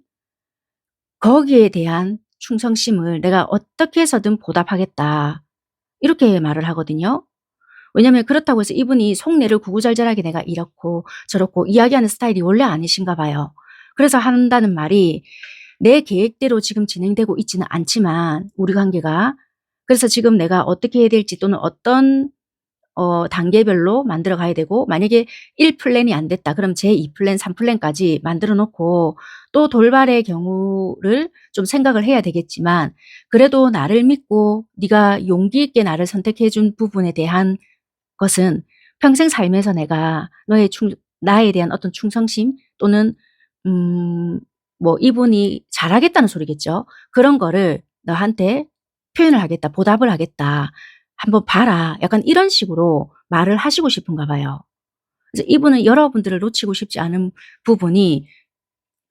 거기에 대한 충성심을 내가 어떻게 해서든 보답하겠다. 이렇게 말을 하거든요. 왜냐하면 그렇다고 해서 이분이 속내를 구구절절하게 내가 이렇고 저렇고 이야기하는 스타일이 원래 아니신가 봐요. 그래서 한다는 말이 내 계획대로 지금 진행되고 있지는 않지만 우리 관계가 그래서 지금 내가 어떻게 해야 될지 또는 어떤 단계별로 만들어 가야 되고 만약에 1 플랜이 안 됐다. 그럼 제 2 플랜 3 플랜까지 만들어 놓고 또 돌발의 경우를 좀 생각을 해야 되겠지만 그래도 나를 믿고 네가 용기 있게 나를 선택해 준 부분에 대한 것은 평생 살면서 내가 나에 대한 어떤 충성심 또는 음 뭐 이분이 잘하겠다는 소리겠죠. 그런 거를 "너한테 표현을 하겠다. 보답을 하겠다. 한번 봐라." 약간 이런 식으로 말을 하시고 싶은가 봐요. 그래서 이분은 여러분들을 놓치고 싶지 않은 부분이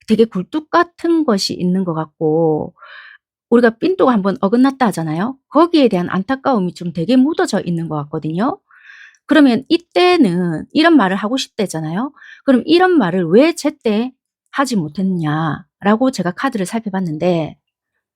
되게 굴뚝 같은 것이 있는 것 같고 우리가 삔또가 한번 어긋났다 하잖아요. 거기에 대한 안타까움이 좀 되게 묻어져 있는 것 같거든요. 그러면 이때는 이런 말을 하고 싶다잖아요. 그럼 이런 말을 왜 제때 하지 못했느냐라고 제가 카드를 살펴봤는데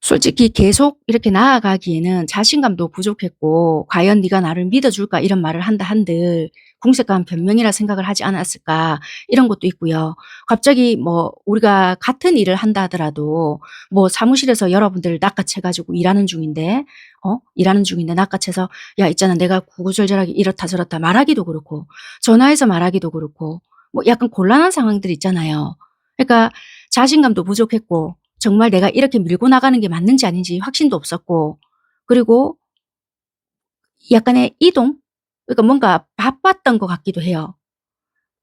솔직히 계속 이렇게 나아가기에는 자신감도 부족했고 '과연 네가 나를 믿어 줄까?' 이런 말을 한다 한들 궁색한 변명이라 생각을 하지 않았을까 이런 것도 있고요. 갑자기 뭐 우리가 같은 일을 한다 하더라도 뭐 사무실에서 여러분들 낚아채 가지고 일하는 중인데 낚아채서 "야 있잖아 내가 구구절절하게 이렇다 저렇다." 말하기도 그렇고 전화해서 말하기도 그렇고 뭐 약간 곤란한 상황들이 있잖아요. 그러니까 자신감도 부족했고 정말 내가 이렇게 밀고 나가는 게 맞는지 아닌지 확신도 없었고 그리고 약간의 이동? 그러니까 뭔가 바빴던 것 같기도 해요.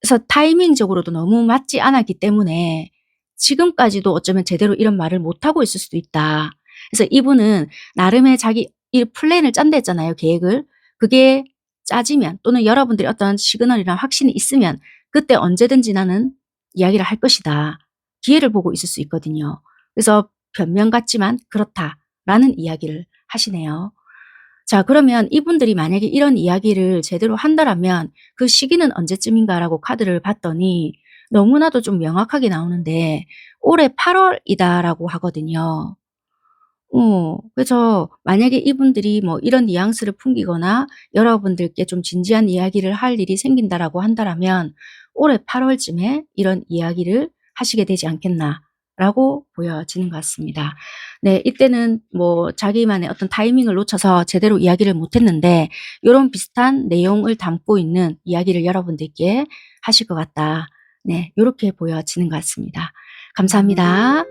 그래서 타이밍적으로도 너무 맞지 않았기 때문에 지금까지도 어쩌면 제대로 이런 말을 못하고 있을 수도 있다. 그래서 이분은 나름의 자기 이 플랜을 짠다 했잖아요, 계획을. 그게 짜지면 또는 여러분들이 어떤 시그널이나 확신이 있으면 그때 언제든지 나는 이야기를 할 것이다. 기회를 보고 있을 수 있거든요. 그래서 변명 같지만 그렇다라는 이야기를 하시네요. 자 그러면 이분들이 만약에 이런 이야기를 제대로 한다라면 그 시기는 언제쯤인가라고 카드를 봤더니 너무나도 좀 명확하게 나오는데 올해 8 월이다라고 하거든요. 그래서 만약에 이분들이 뭐 이런 뉘앙스를 풍기거나 여러분들께 좀 진지한 이야기를 할 일이 생긴다라고 한다라면 올해 8 월쯤에 이런 이야기를 하시게 되지 않겠나라고 보여지는 것 같습니다. 네, 이때는 뭐 자기만의 어떤 타이밍을 놓쳐서 제대로 이야기를 못 했는데 요런 비슷한 내용을 담고 있는 이야기를 여러분들께 하실 것 같다. 네, 요렇게 보여지는 것 같습니다. 감사합니다.